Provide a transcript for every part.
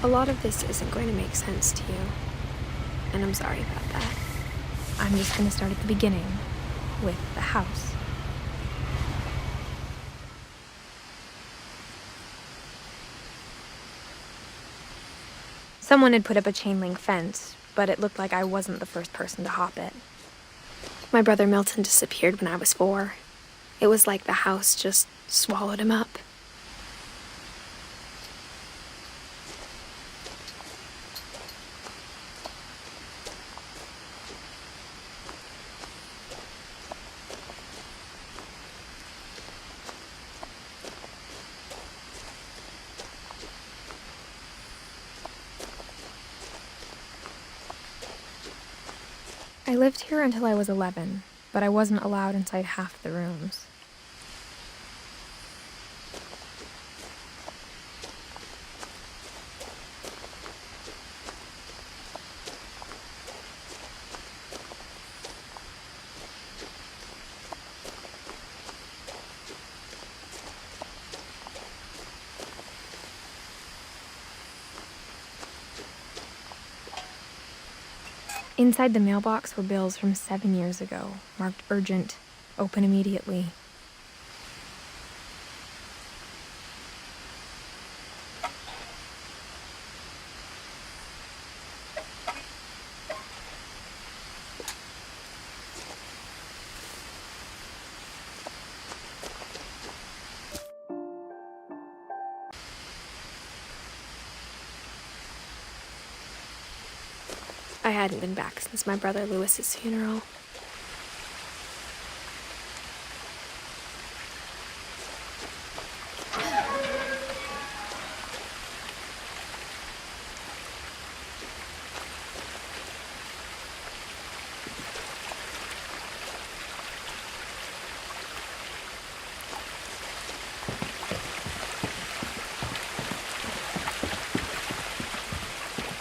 A lot of this isn't going to make sense to you, and I'm sorry about that. I'm just going to start at the beginning, with the house. Someone had put up a chain-link fence, but it looked like I wasn't the first person to hop it. My brother Milton disappeared when I was 4. It was like the house just swallowed him up. I lived here until I was 11, but I wasn't allowed inside half the rooms. Inside the mailbox were bills from 7 years ago, marked urgent, open immediately. I hadn't been back since my brother Lewis's funeral.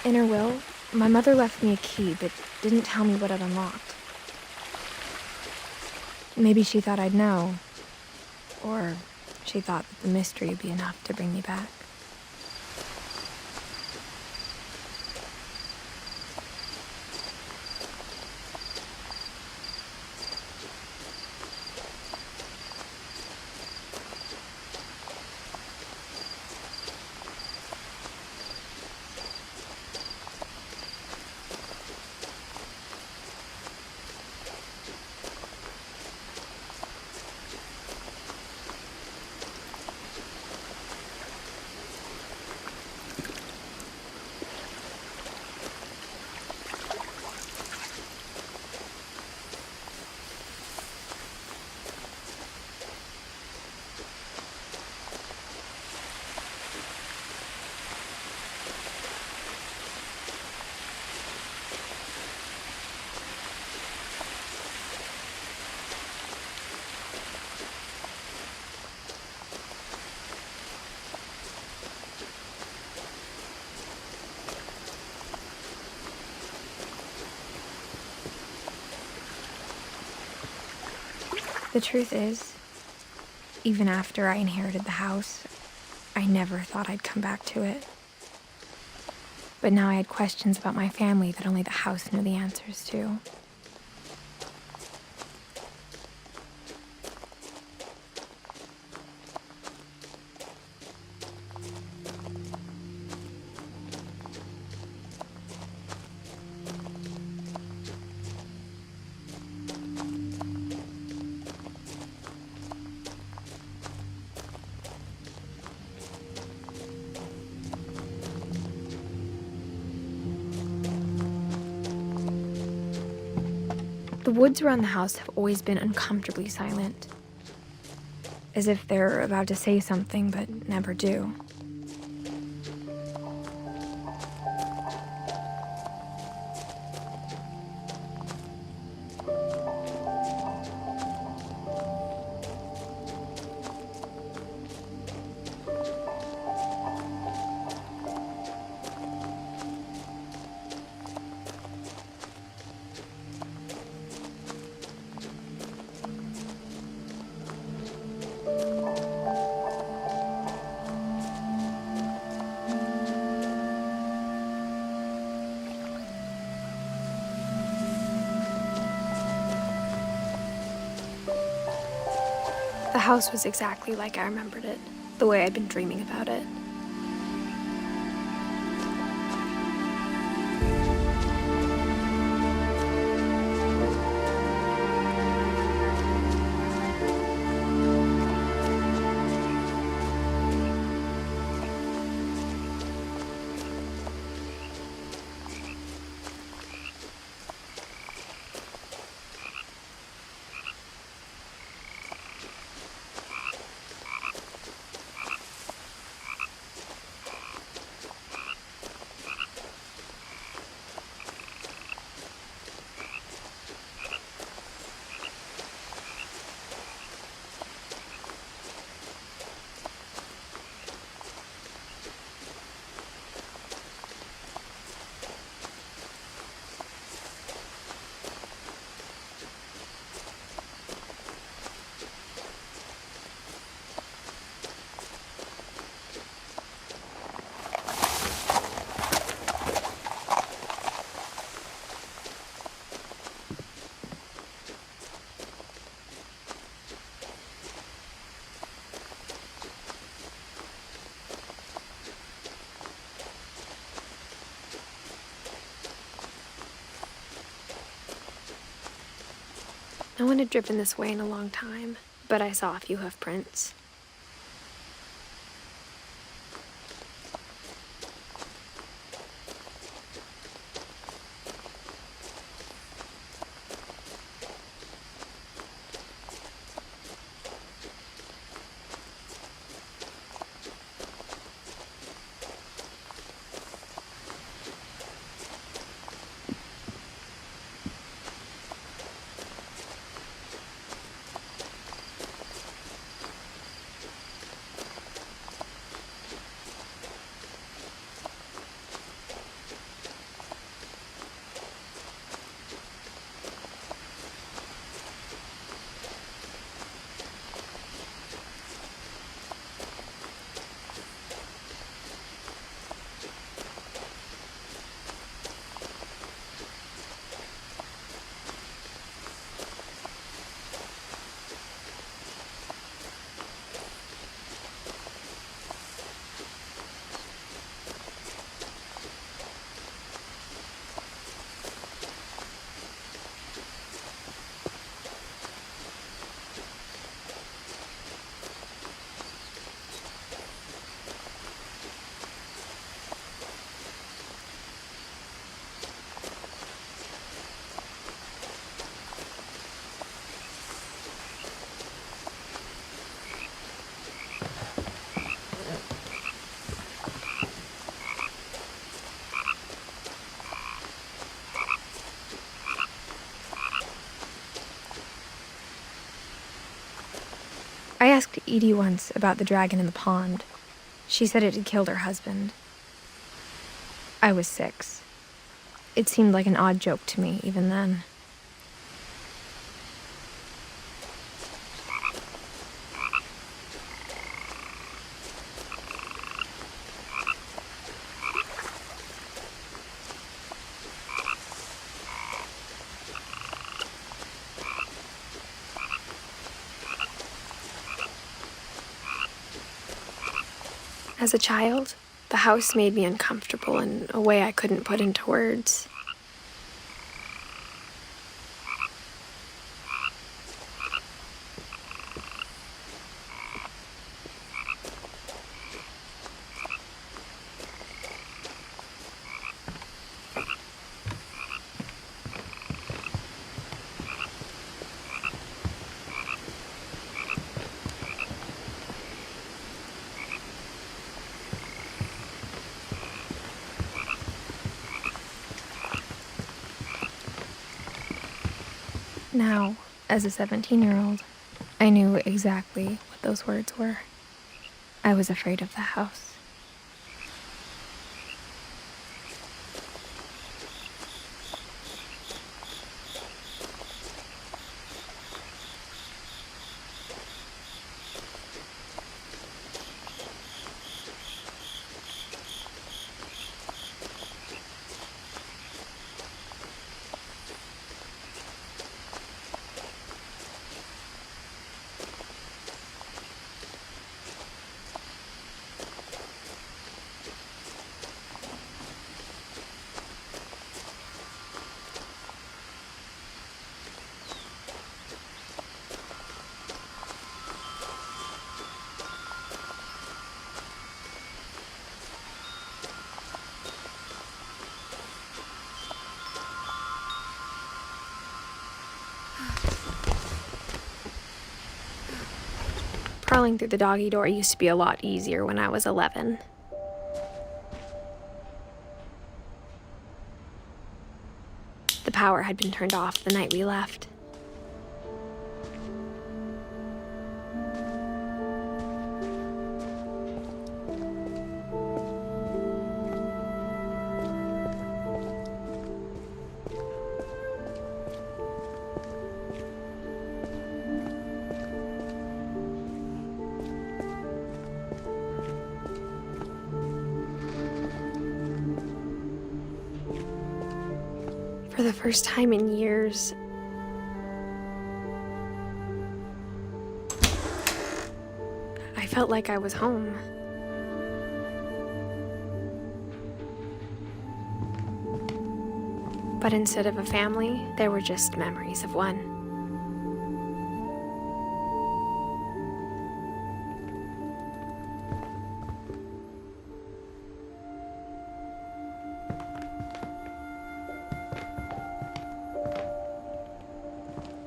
In her will, my mother left me a key, but didn't tell me what it unlocked. Maybe she thought I'd know, or she thought that the mystery would be enough to bring me back. The truth is, even after I inherited the house, I never thought I'd come back to it. But now I had questions about my family that only the house knew the answers to. The woods around the house have always been uncomfortably silent, as if they're about to say something but never do. The house was exactly like I remembered it, the way I'd been dreaming about it. No one had driven this way in a long time, but I saw a few hoof prints. I asked Edie once about the dragon in the pond. She said it had killed her husband. I was 6. It seemed like an odd joke to me even then. As a child, the house made me uncomfortable in a way I couldn't put into words. Now, as a 17-year-old, I knew exactly what those words were. I was afraid of the house. Crawling through the doggy door used to be a lot easier when I was 11. The power had been turned off the night we left. For the first time in years, I felt like I was home. But instead of a family, there were just memories of one.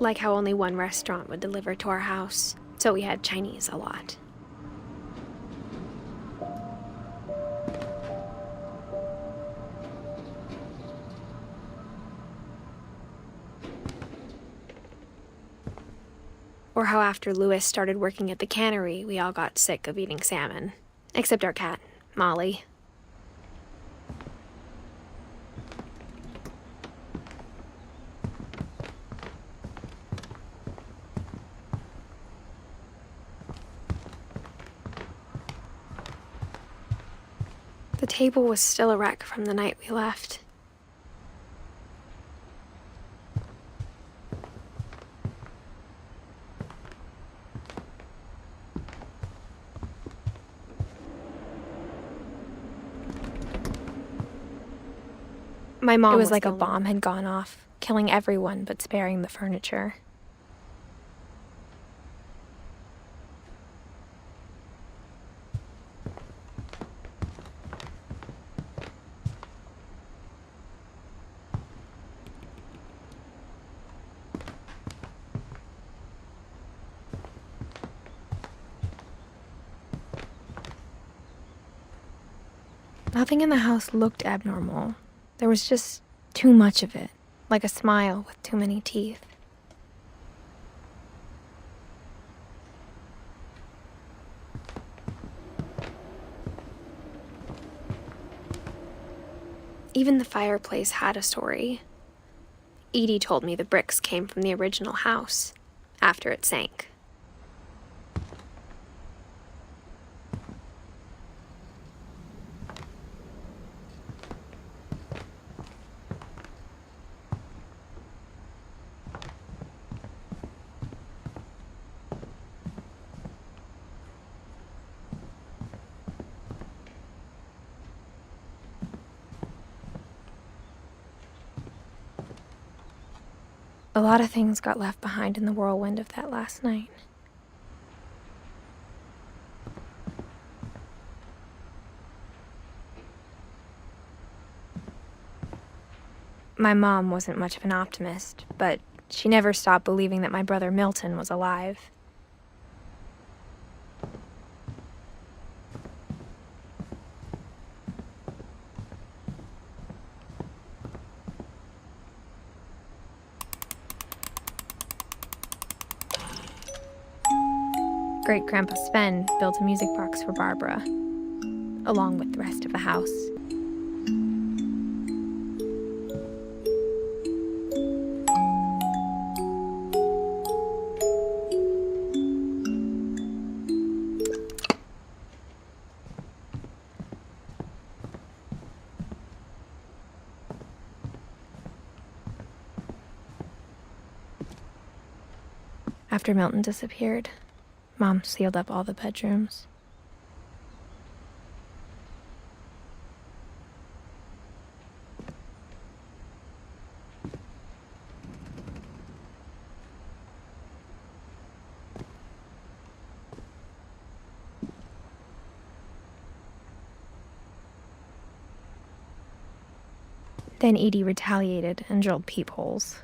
Like how only one restaurant would deliver to our house, so we had Chinese a lot. Or how after Louis started working at the cannery, we all got sick of eating salmon. Except our cat, Molly. The table was still a wreck from the night we left. My mom It was like the a one. bomb had gone off, killing everyone but sparing the furniture. Nothing in the house looked abnormal. There was just too much of it, like a smile with too many teeth. Even the fireplace had a story. Edie told me the bricks came from the original house, after it sank. A lot of things got left behind in the whirlwind of that last night. My mom wasn't much of an optimist, but she never stopped believing that my brother Milton was alive. Great-Grandpa Sven built a music box for Barbara, along with the rest of the house. After Milton disappeared, Mom sealed up all the bedrooms. Then Edie retaliated and drilled peepholes.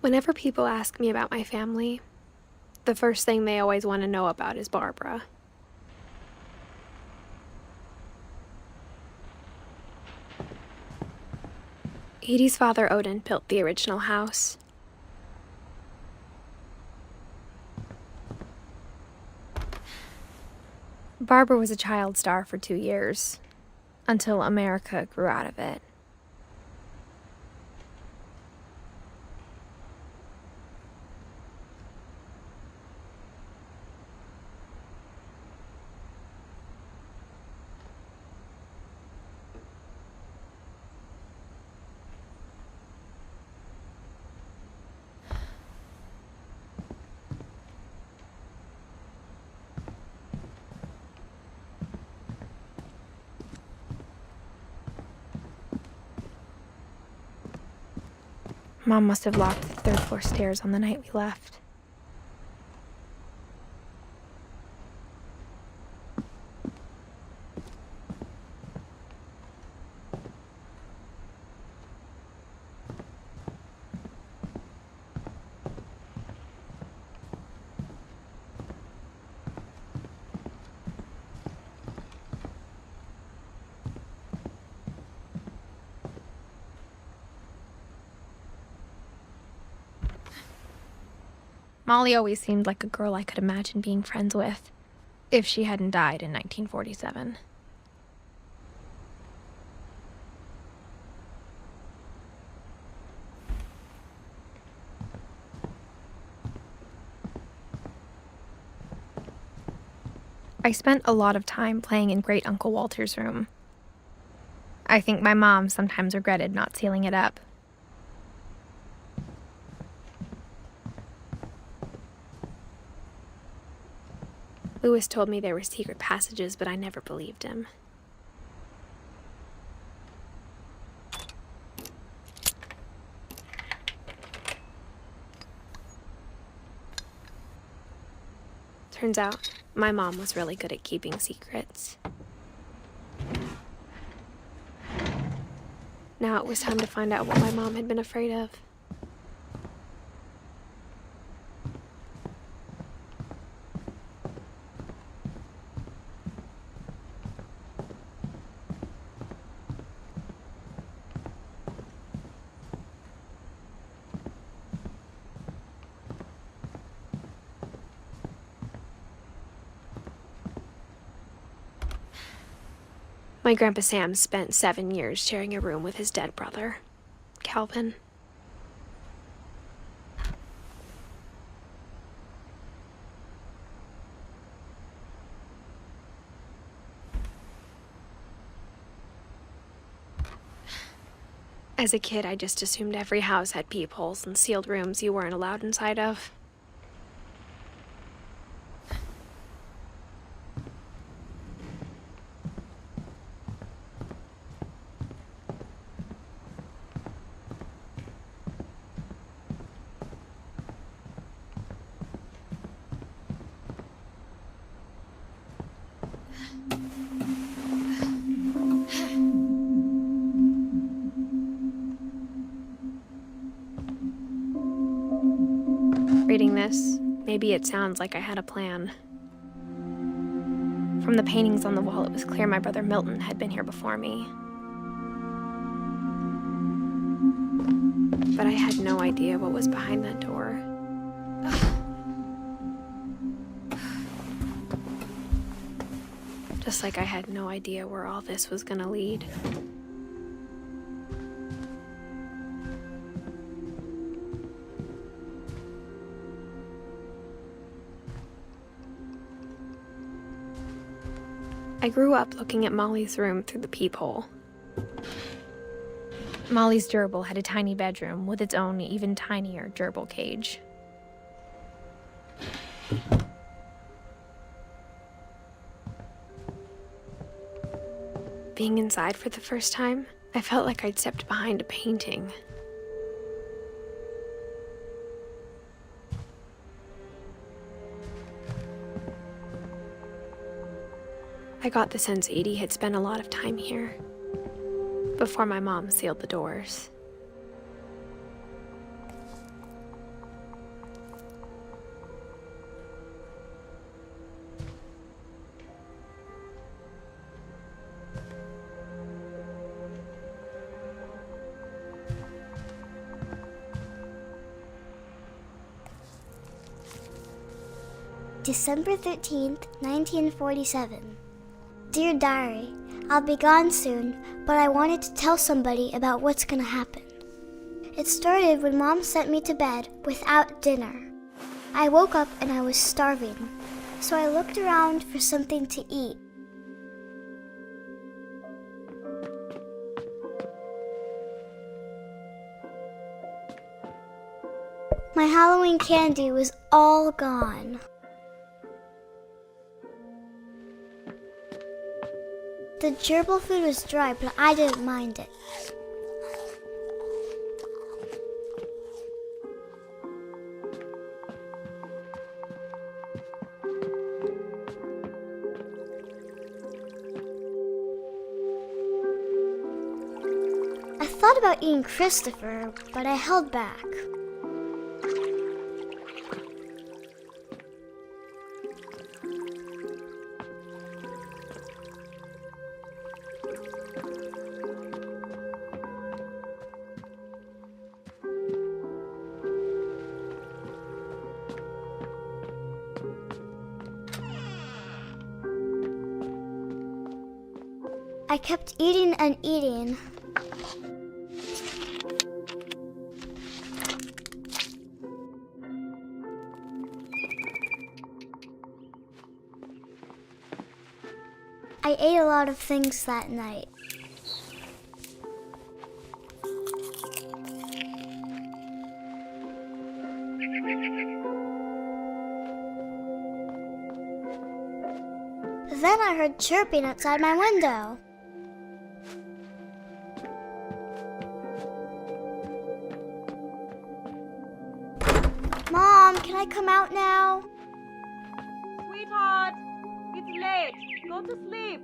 Whenever people ask me about my family, the first thing they always want to know about is Barbara. Edie's father, Odin, built the original house. Barbara was a child star for 2 years, until America grew out of it. Mom must have locked the third floor stairs on the night we left. Molly always seemed like a girl I could imagine being friends with, if she hadn't died in 1947. I spent a lot of time playing in Great Uncle Walter's room. I think my mom sometimes regretted not sealing it up. Lewis told me there were secret passages, but I never believed him. Turns out, my mom was really good at keeping secrets. Now it was time to find out what my mom had been afraid of. My Grandpa Sam spent 7 years sharing a room with his dead brother, Calvin. As a kid, I just assumed every house had peepholes and sealed rooms you weren't allowed inside of. Reading this, maybe it sounds like I had a plan. From the paintings on the wall, it was clear my brother Milton had been here before me. But I had no idea what was behind that door. Just like I had no idea where all this was gonna lead. I grew up looking at Molly's room through the peephole. Molly's gerbil had a tiny bedroom with its own even tinier gerbil cage. Being inside for the first time, I felt like I'd stepped behind a painting. I got the sense Edie had spent a lot of time here, before my mom sealed the doors. December 13th, 1947. Dear Diary, I'll be gone soon, but I wanted to tell somebody about what's gonna happen. It started when Mom sent me to bed without dinner. I woke up and I was starving, so I looked around for something to eat. My Halloween candy was all gone. The gerbil food was dry, but I didn't mind it. I thought about eating Christopher, but I held back. I kept eating and eating. I ate a lot of things that night. Then I heard chirping outside my window. Mom, can I come out now? Sweetheart, it's late. Go to sleep.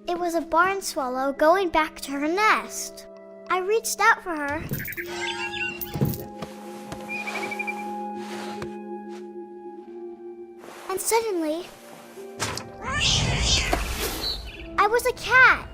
It was a barn swallow going back to her nest. I reached out for her. And suddenly, I was a cat.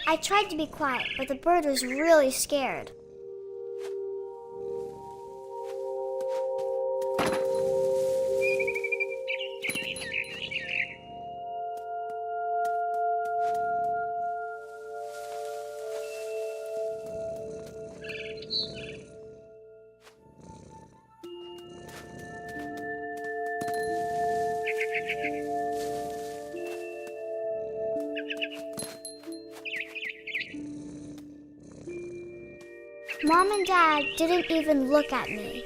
I tried to be quiet, but the bird was really scared. Mom and Dad didn't even look at me.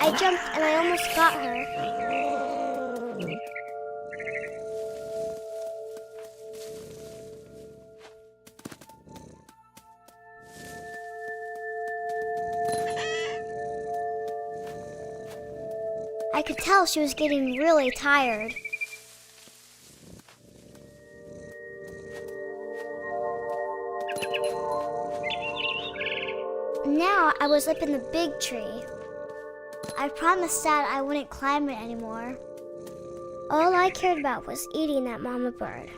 I jumped and I almost got her. I could tell she was getting really tired. Now I was up in the big tree. I promised Dad I wouldn't climb it anymore. All I cared about was eating that mama bird.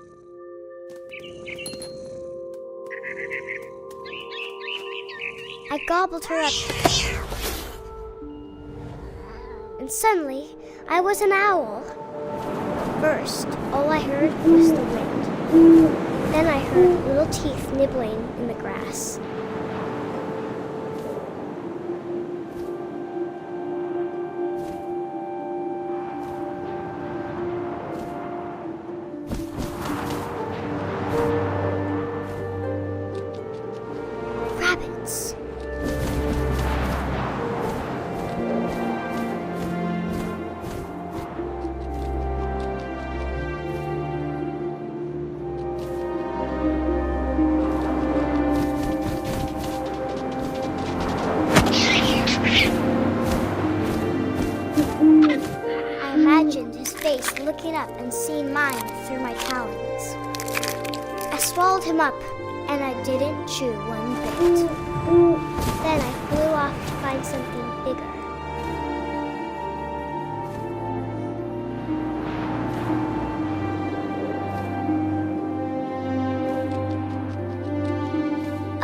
I gobbled her up. And suddenly, I was an owl. First, all I heard was the wind. Then I heard little teeth nibbling in the grass. Rabbits. I imagined his face looking up and seeing mine through my talons. I swallowed him up, and I didn't chew one bit. Then I flew off to find something bigger.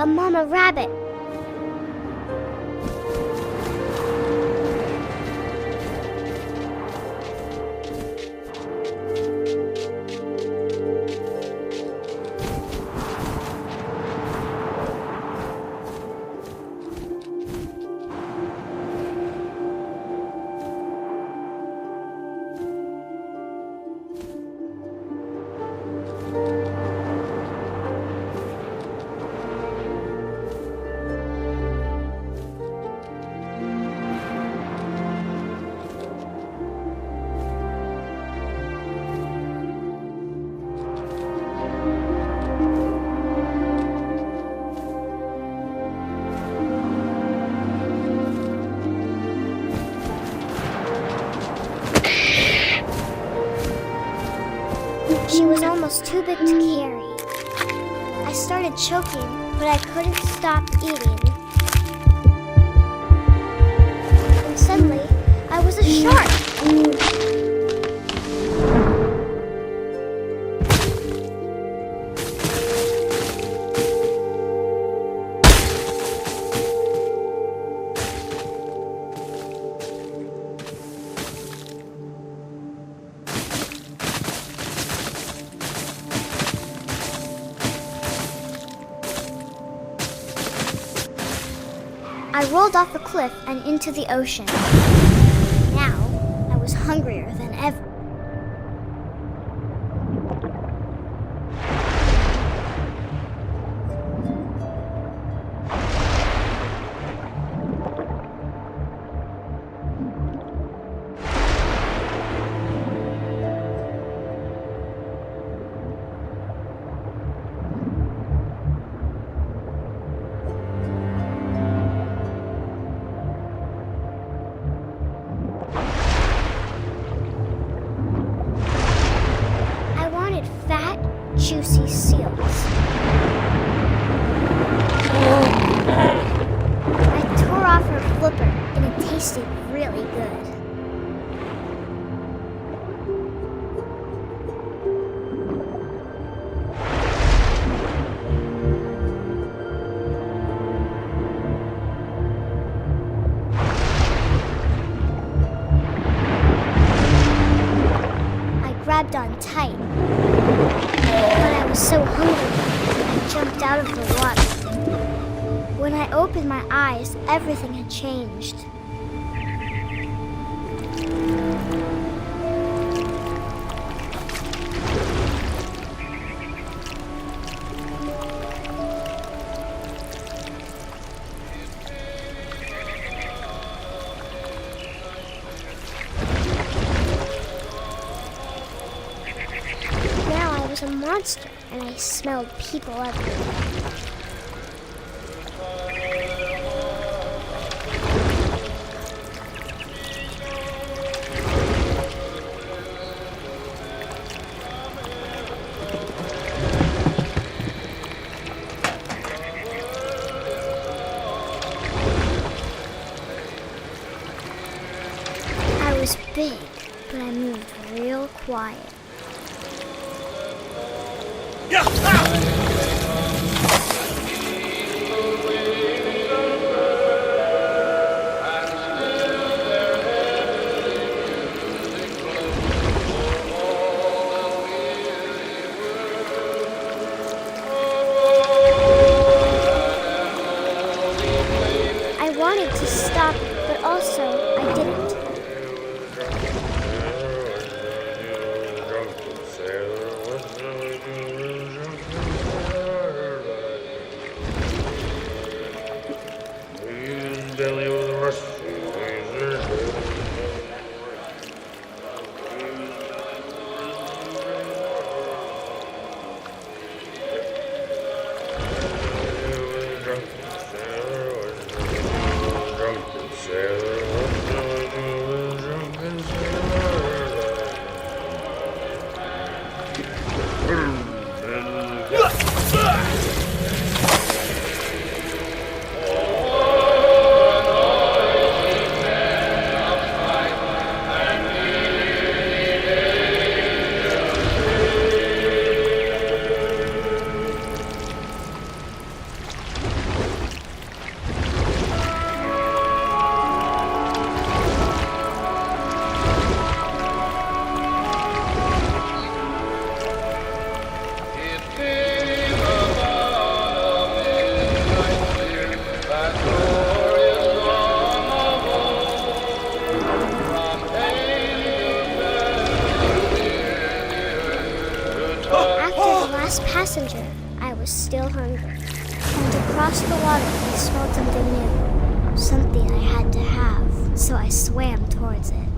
A mama rabbit. She was almost too big to carry. I started choking, but I couldn't stop eating. And suddenly, I was a shark. I rolled off the cliff and into the ocean. Now, I was hungrier than ever. Fat, juicy seals. I tore off her flipper, and it tasted really good. I grabbed on tight. But I was so hungry, I jumped out of the water. When I opened my eyes, everything had changed. I was a monster, and I smelled people everywhere. I was big, but I moved real quiet. I wanted to stop, but also I didn't. Passenger, I was still hungry. And across the water, I smelled something new. Something I had to have, so I swam towards it.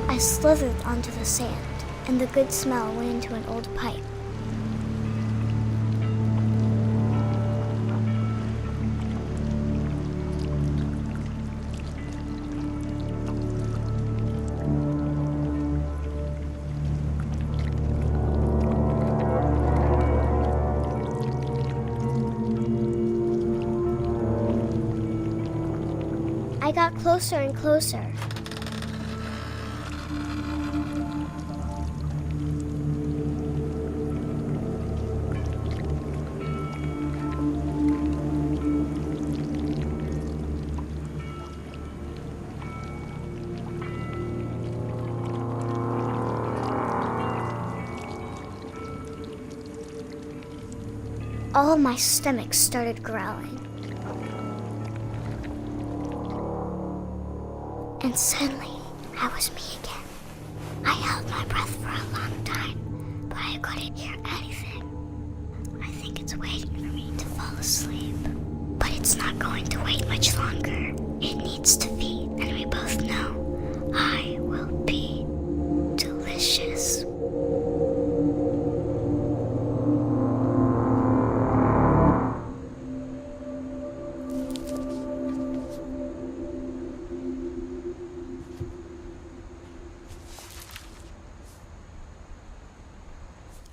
I slithered onto the sand, and the good smell went into an old pipe. I got closer and closer. All my stomach started growling. And suddenly, I was me again. I held my breath for a long time, but I couldn't hear anything. I think it's waiting for me to fall asleep. But it's not going to wait much longer. It needs to feed, and we both know I will be delicious.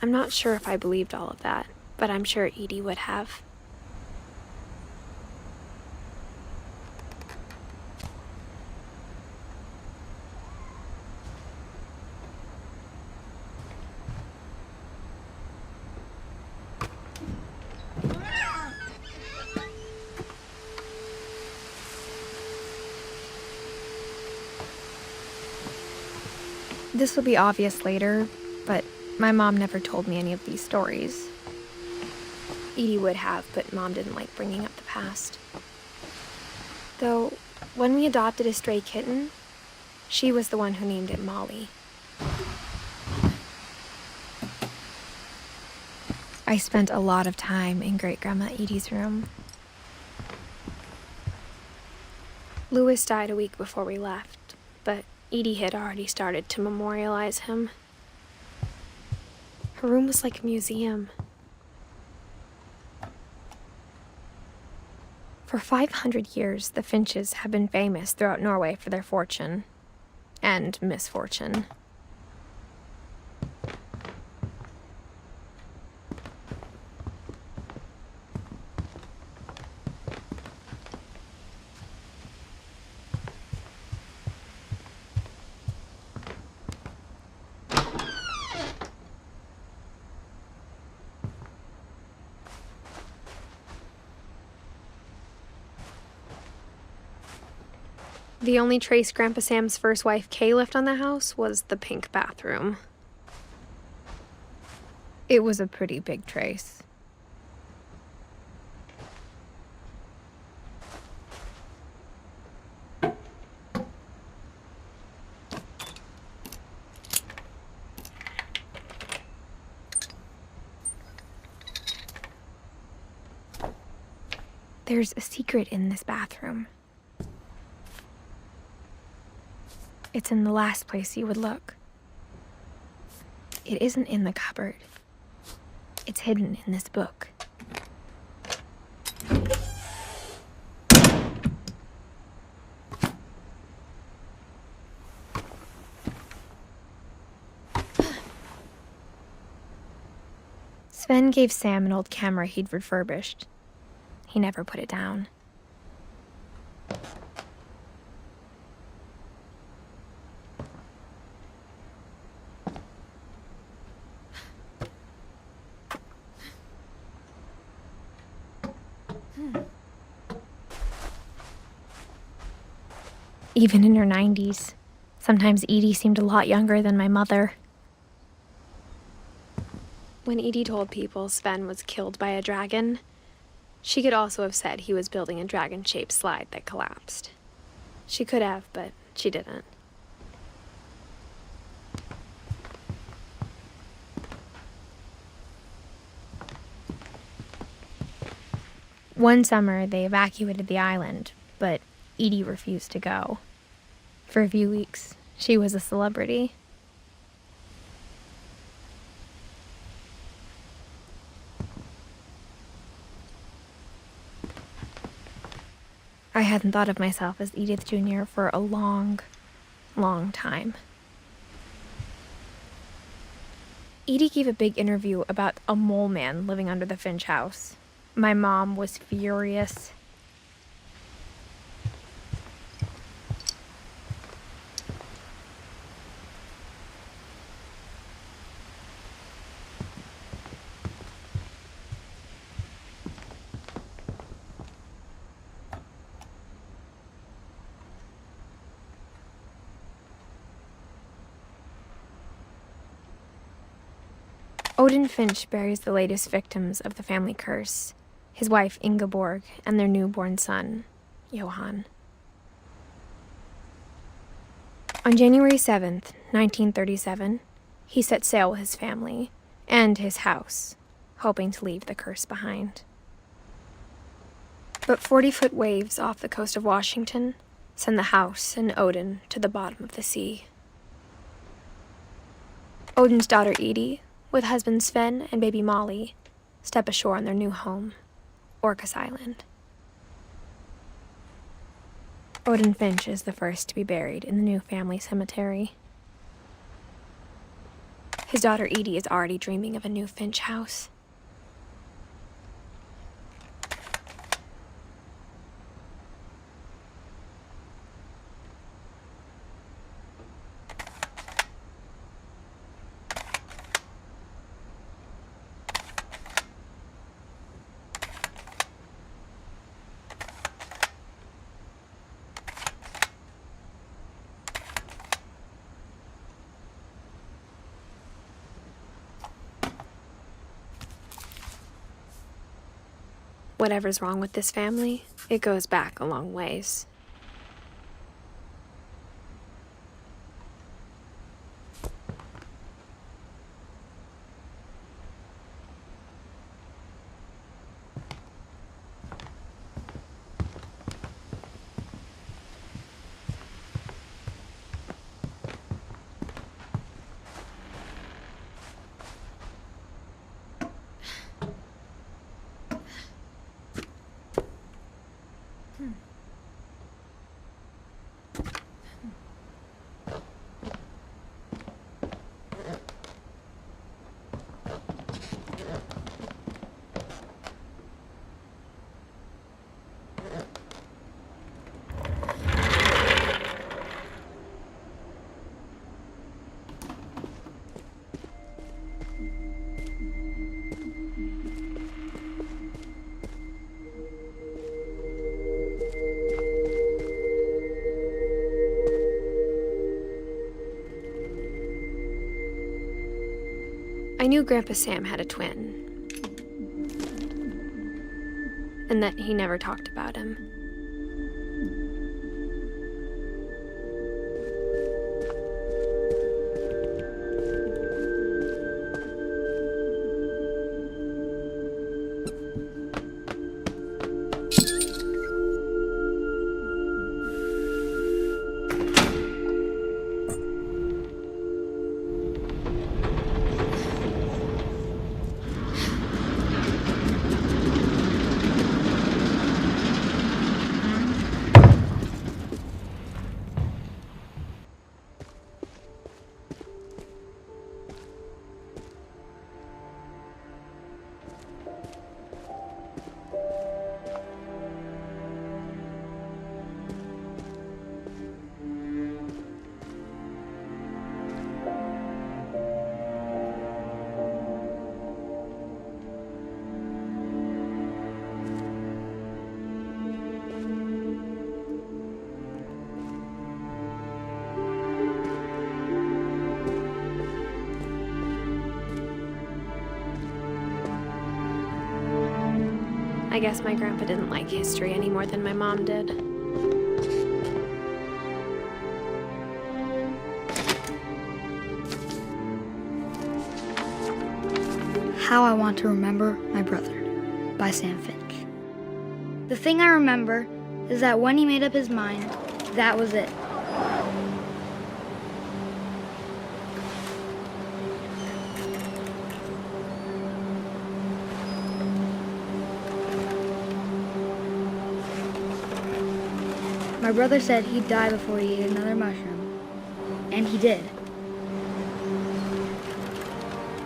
I'm not sure if I believed all of that, but I'm sure Edie would have. This will be obvious later, but my mom never told me any of these stories. Edie would have, but Mom didn't like bringing up the past. Though, when we adopted a stray kitten, she was the one who named it Molly. I spent a lot of time in Great-Grandma Edie's room. Louis died a week before we left, but Edie had already started to memorialize him. Her room was like a museum. For 500 years, the Finches have been famous throughout Norway for their fortune and misfortune. The only trace Grandpa Sam's first wife, Kay, left on the house was the pink bathroom. It was a pretty big trace. There's a secret in this bathroom. It's in the last place you would look. It isn't in the cupboard. It's hidden in this book. Sven gave Sam an old camera he'd refurbished. He never put it down. Even in her 90s, sometimes Edie seemed a lot younger than my mother. When Edie told people Sven was killed by a dragon, she could also have said he was building a dragon-shaped slide that collapsed. She could have, but she didn't. One summer, they evacuated the island, but Edie refused to go. For a few weeks, she was a celebrity. I hadn't thought of myself as Edith Jr. for a long, long time. Edie gave a big interview about a mole man living under the Finch house. My mom was furious. Odin Finch buries the latest victims of the family curse, his wife Ingeborg and their newborn son, Johann. On January 7th, 1937, he set sail with his family and his house, hoping to leave the curse behind. But 40-foot waves off the coast of Washington send the house and Odin to the bottom of the sea. Odin's daughter Edie, with husband Sven and baby Molly, step ashore on their new home, Orcas Island. Odin Finch is the first to be buried in the new family cemetery. His daughter Edie is already dreaming of a new Finch house. Whatever's wrong with this family, it goes back a long ways. I knew Grandpa Sam had a twin, and that he never talked about him. I guess my grandpa didn't like history any more than my mom did. How I Want to Remember My Brother by Sam Finch. The thing I remember is that when he made up his mind, that was it. My brother said he'd die before he ate another mushroom, and he did.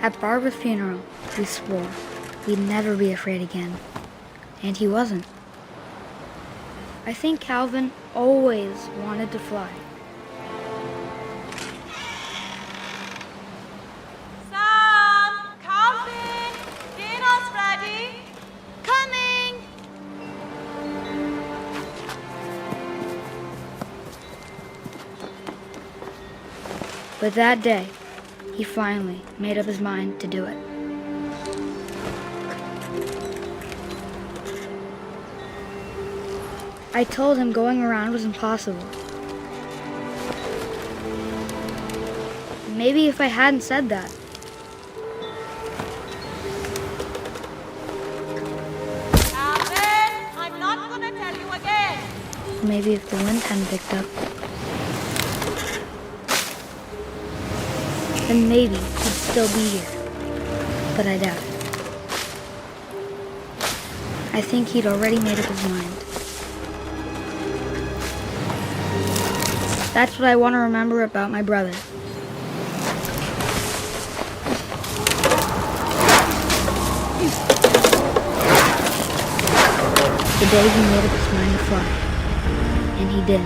At Barbara's funeral, we swore we'd never be afraid again, and he wasn't. I think Calvin always wanted to fly. Sam, Calvin, dinner's ready. Coming. But that day, he finally made up his mind to do it. I told him going around was impossible. Maybe if I hadn't said that, Calvin, I'm not gonna tell you again. maybe if the wind hadn't picked up, then maybe he'd still be here. But I doubt it. I think he'd already made up his mind. That's what I want to remember about my brother. The day he made up his mind to fly. And he did.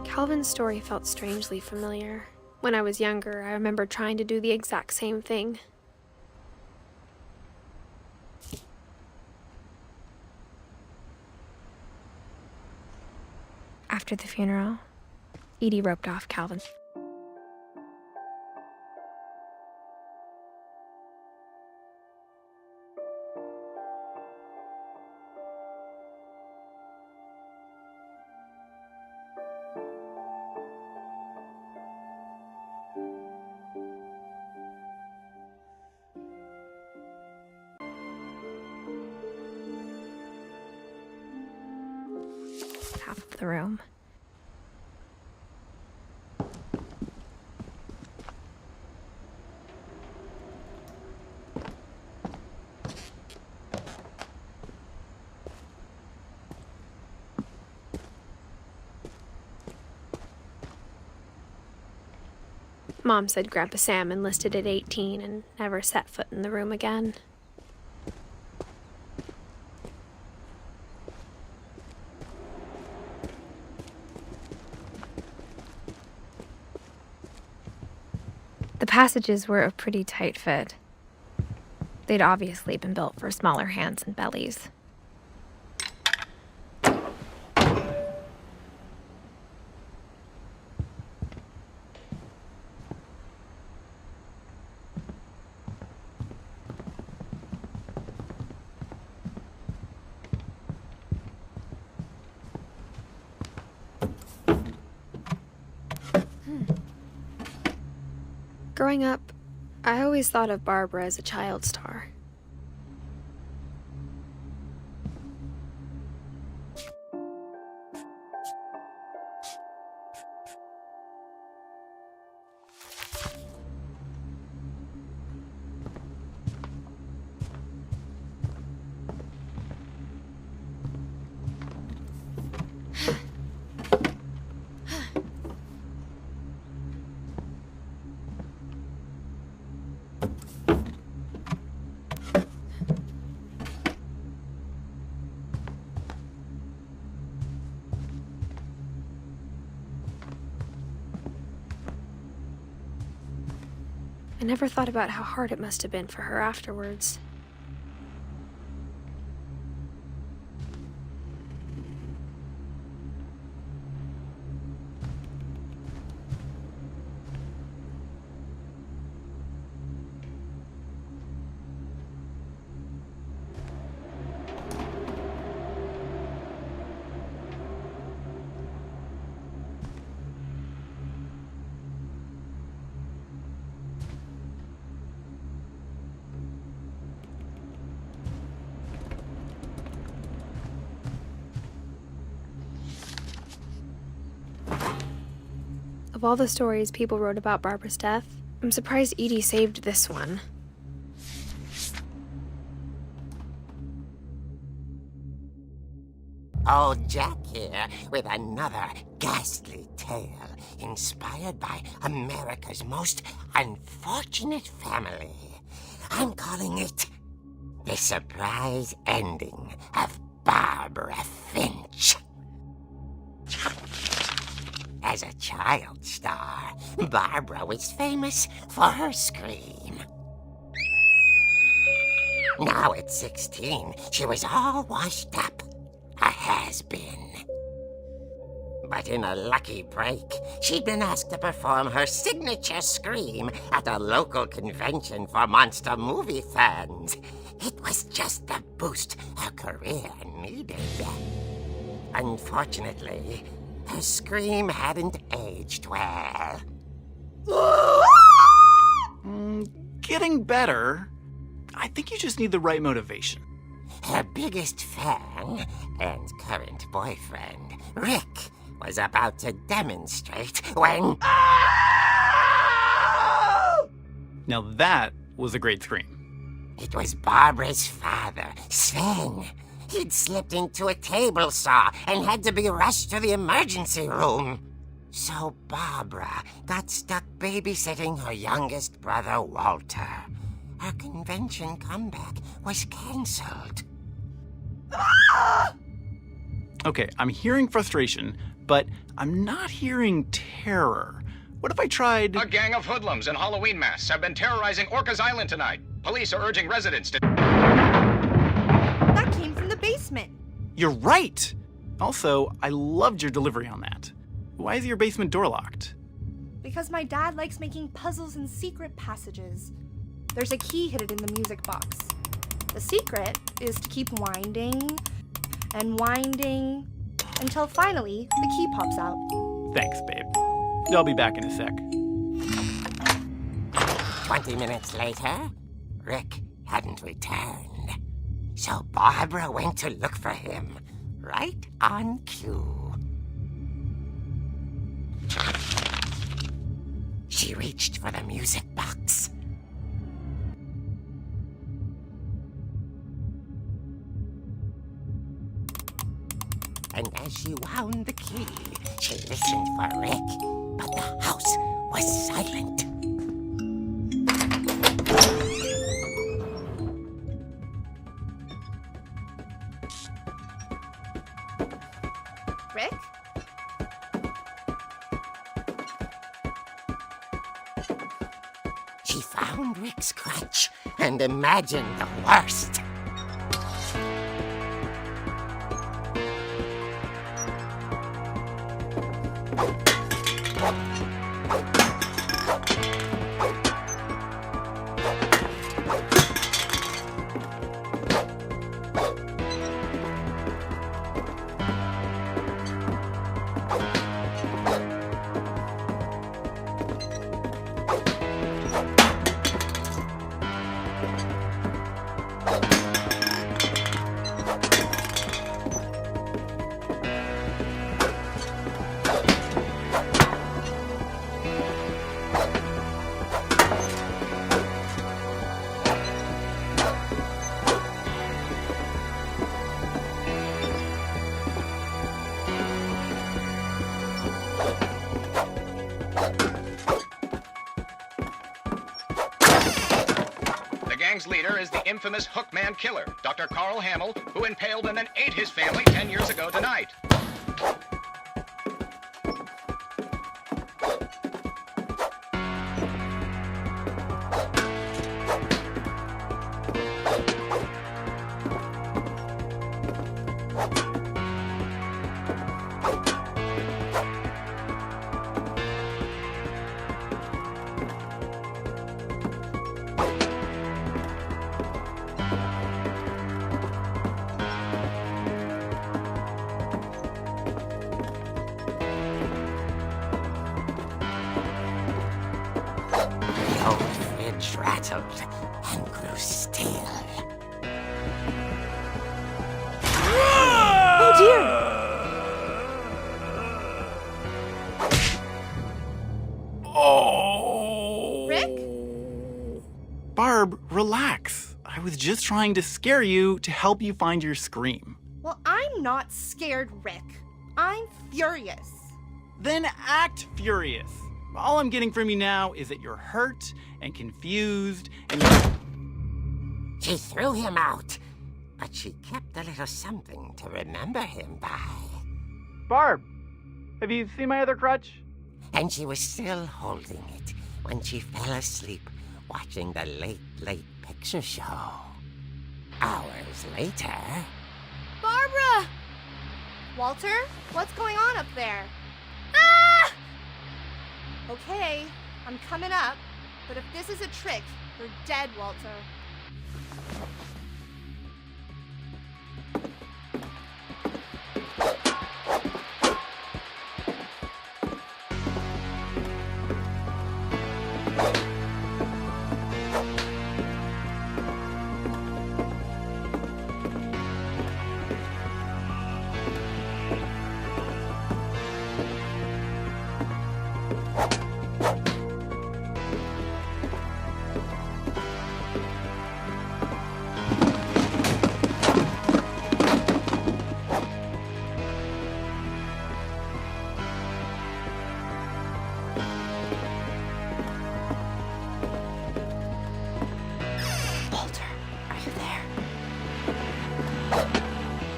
Calvin's story felt strangely familiar. When I was younger, I remember trying to do the exact same thing. After the funeral, Edie roped off Calvin. Half of the room. Mom said Grandpa Sam enlisted at 18 and never set foot in the room again. The passages were a pretty tight fit. They'd obviously been built for smaller hands and bellies. Growing up, I always thought of Barbara as a child star. I never thought about how hard it must have been for her afterwards. Of all the stories people wrote about Barbara's death, I'm surprised Edie saved this one. Old Jack here with another ghastly tale inspired by America's most unfortunate family. I'm calling it The Surprise Ending of Barbara Finch. As a child star, Barbara was famous for her scream. Now at 16, she was all washed up. A has-been. But in a lucky break, she'd been asked to perform her signature scream at a local convention for monster movie fans. It was just the boost her career needed. Unfortunately, her scream hadn't aged well. Getting better. I think you just need the right motivation. Her biggest fan and current boyfriend, Rick, was about to demonstrate when... Now that was a great scream. It was Barbara's father, Sven. He'd slipped into a table saw and had to be rushed to the emergency room. So Barbara got stuck babysitting her youngest brother, Walter. Her convention comeback was cancelled. Okay, I'm hearing frustration, but I'm not hearing terror. What if I tried... A gang of hoodlums in Halloween masks have been terrorizing Orcas Island tonight. Police are urging residents to... That came from the basement. You're right! Also, I loved your delivery on that. Why is your basement door locked? Because my dad likes making puzzles and secret passages. There's a key hidden in the music box. The secret is to keep winding and winding until finally the key pops out. Thanks, babe. I'll be back in a sec. 20 minutes later, Rick hadn't returned. So Barbara went to look for him, right on cue. She reached for the music box. And as she wound the key, she listened for Rick, but the house was silent. Rick? She found Rick's crutch and imagined the worst. gang's leader is the infamous Hookman killer, Dr. Carl Hamill, who impaled and then ate his family 10 years ago tonight. The old fridge rattled and grew still. Oh dear! Oh! Rick? Barb, relax. I was just trying to scare you to help you find your scream. Well, I'm not scared, Rick. I'm furious. Then act furious. All I'm getting from you now is that you're hurt and confused and you're... She threw him out, but she kept a little something to remember him by. Barb, have you seen my other crutch? And she was still holding it when she fell asleep watching the late picture show. Hours later... Barbara! Walter, what's going on up there? Ah! Okay, I'm coming up, but if this is a trick, you're dead, Walter.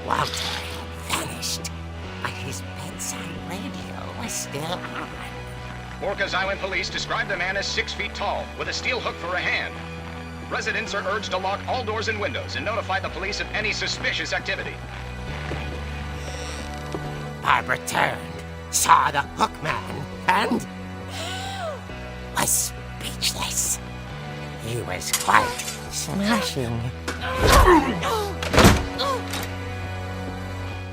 Walter had vanished, but his bedside radio was still on. Orcas Island police describe the man as 6 feet tall, with a steel hook for a hand. Residents are urged to lock all doors and windows and notify the police of any suspicious activity. Barbara turned, saw the hook man, and was speechless. He was quite smashing.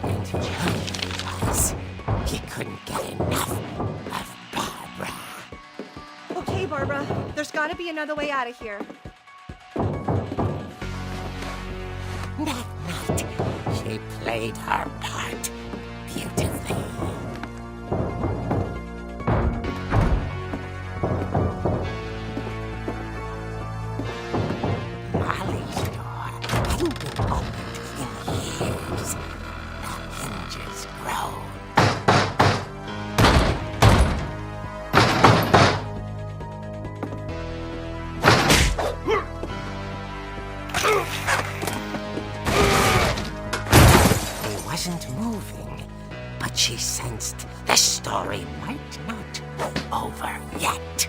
And who he was, he couldn't get enough of Barbara. Okay, Barbara, there's gotta be another way out of here. That night, she played her part beautifully. Molly's door hadn't been opened in years. The hinges groaned. He wasn't moving, but she sensed the story might not be over yet.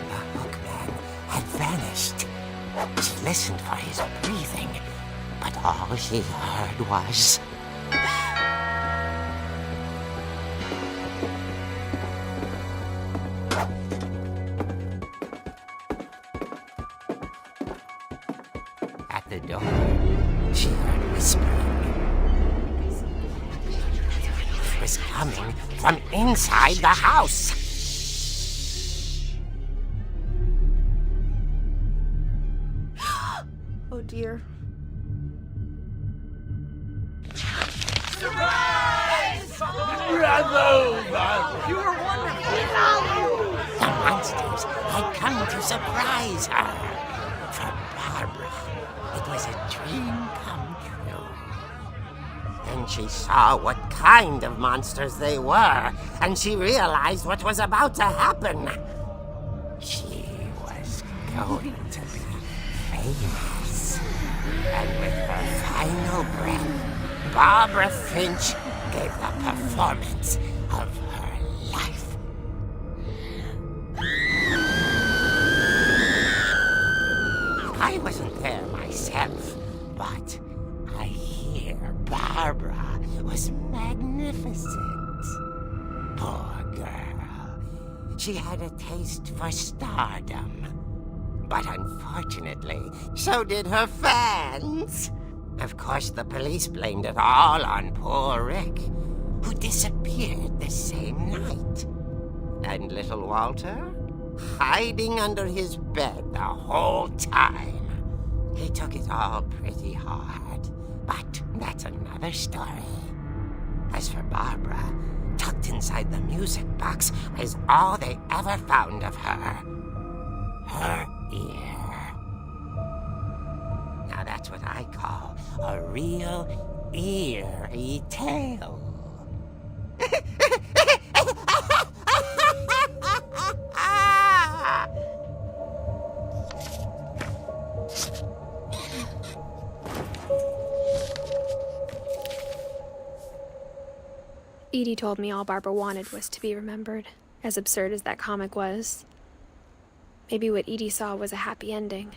The hookman had vanished. She listened for his breathing, but all she heard was... At the door, she heard whispering. It was coming from inside the house. Oh dear. The monsters had come to surprise her. For Barbara, it was a dream come true. Then she saw what kind of monsters they were, and she realized what was about to happen. She was going to be famous. And with her final breath, Barbara Finch gave the performance of her life. I wasn't there myself, but I hear Barbara was magnificent. Poor girl. She had a taste for stardom. But unfortunately, so did her fans. Of course, the police blamed it all on poor Rick, who disappeared the same night. And little Walter, hiding under his bed the whole time. He took it all pretty hard, but that's another story. As for Barbara, tucked inside the music box was all they ever found of her. Her ear. Now that's what I call a real eerie tale. Edie told me all Barbara wanted was to be remembered, as absurd as that comic was. Maybe what Edie saw was a happy ending.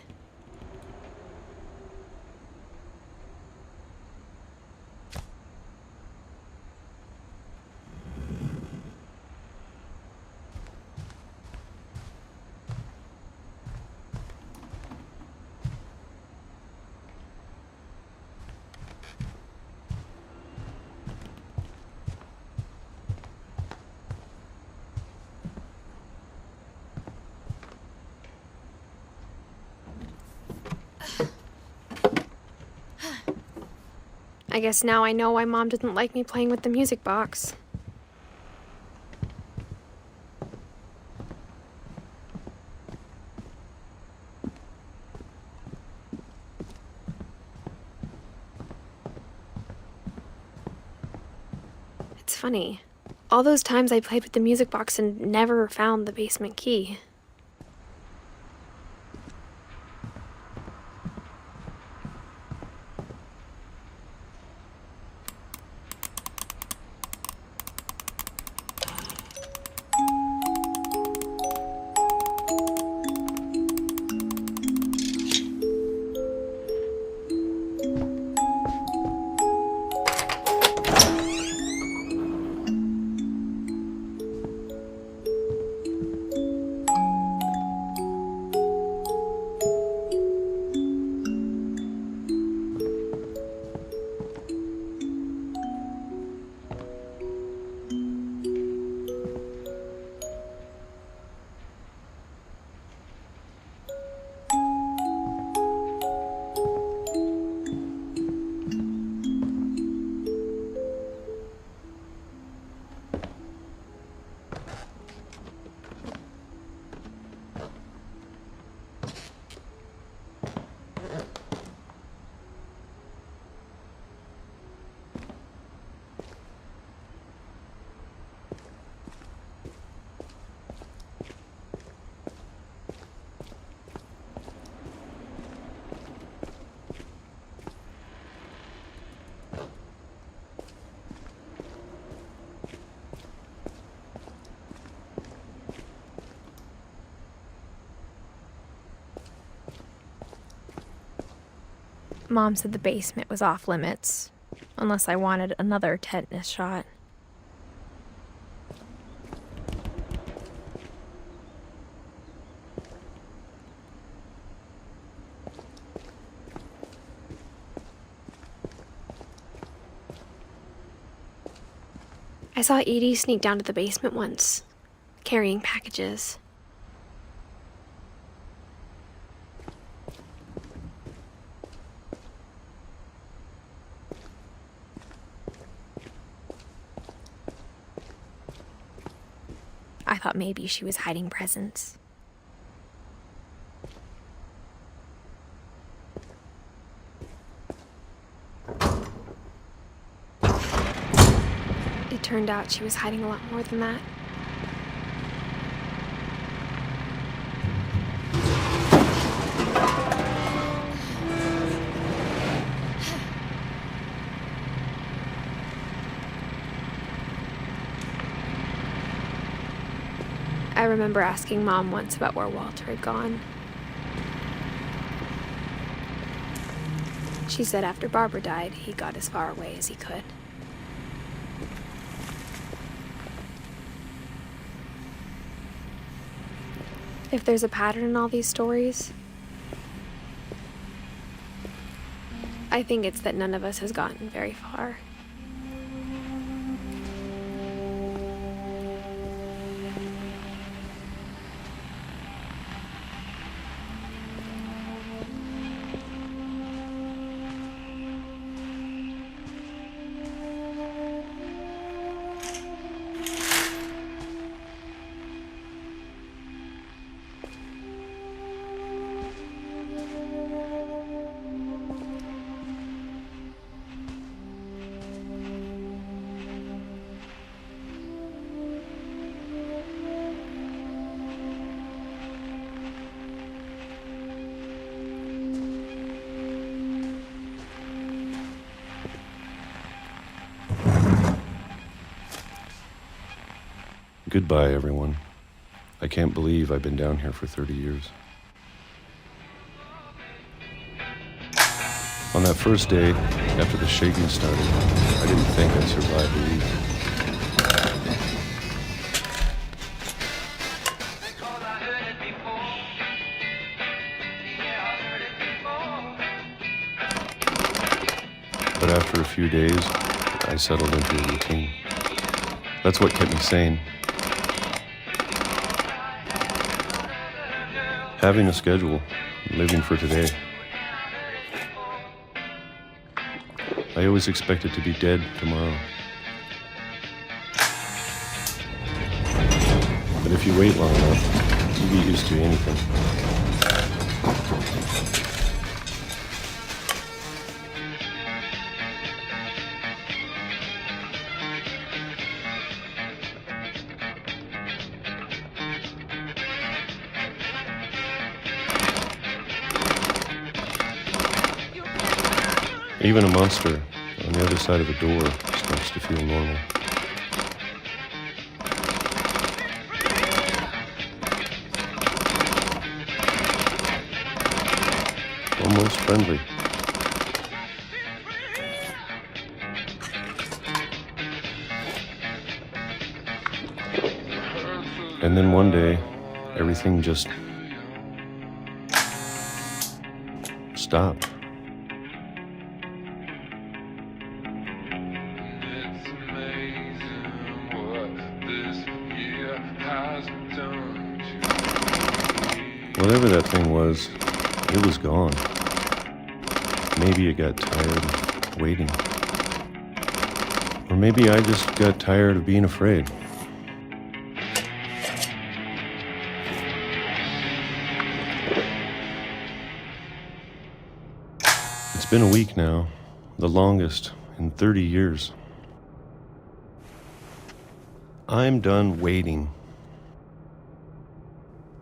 I guess now I know why Mom didn't like me playing with the music box. It's funny. All those times I played with the music box and never found the basement key. Mom said the basement was off limits, unless I wanted another tetanus shot. I saw Edie sneak down to the basement once, carrying packages. I thought maybe she was hiding presents. It turned out she was hiding a lot more than that. I remember asking Mom once about where Walter had gone. She said after Barbara died, he got as far away as he could. If there's a pattern in all these stories, I think it's that none of us has gotten very far. Goodbye, everyone. I can't believe I've been down here for 30 years. On that first day, after the shaking started, I didn't think I'd survive a week. But after a few days, I settled into a routine. That's what kept me sane. Having a schedule, living for today. I always expected to be dead tomorrow. But if you wait long enough, you get used to anything. Even a monster on the other side of the door starts to feel normal. Almost friendly. And then one day, everything just stopped. Whatever that thing was, it was gone. Maybe it got tired of waiting. Or maybe I just got tired of being afraid. It's been a week now, the longest in 30 years. I'm done waiting.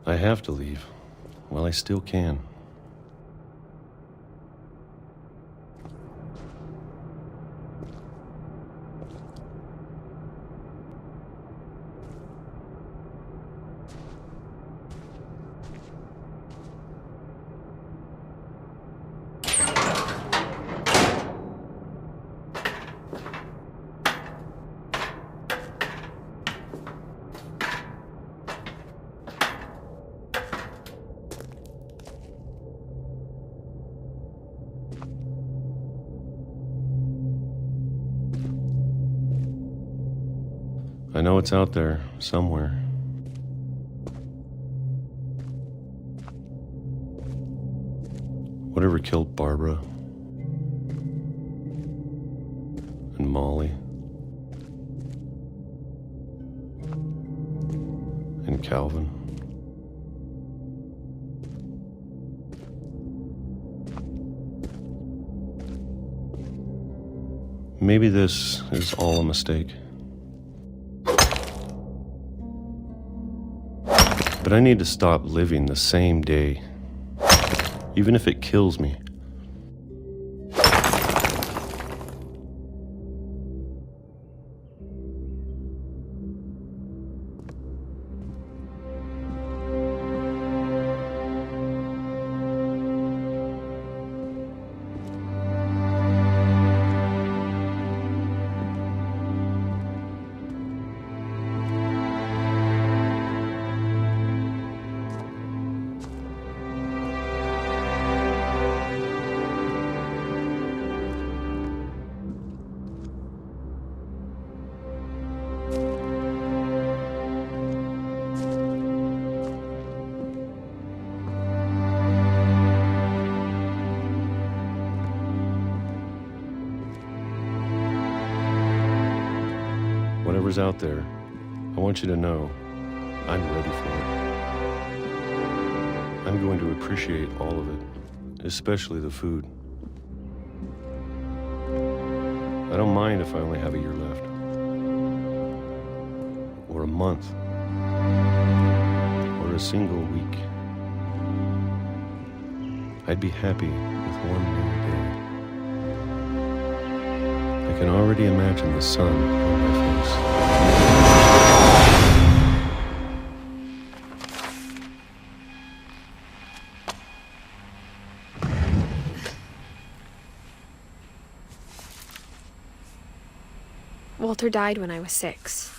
I have to leave. Well, I still can. I know it's out there, somewhere. Whatever killed Barbara and Molly Calvin. Maybe this is all a mistake. But I need to stop living the same day, even if it kills me. Whatever's out there, I want you to know I'm ready for it. I'm going to appreciate all of it, especially the food. I don't mind if I only have a year left, or a month, or a single week. I'd be happy with one new day. I can already imagine the sun on my face. Walter died when I was 6.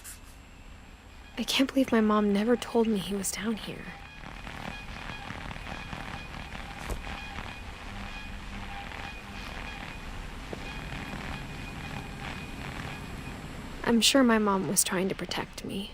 I can't believe my mom never told me he was down here. I'm sure my mom was trying to protect me.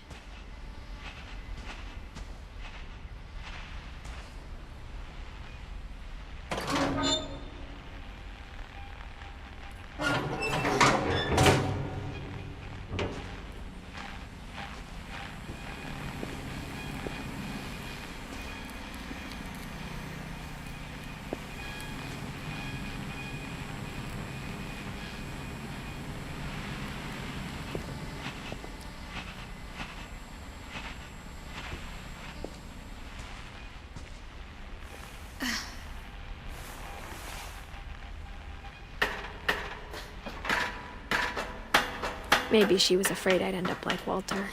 Maybe she was afraid I'd end up like Walter.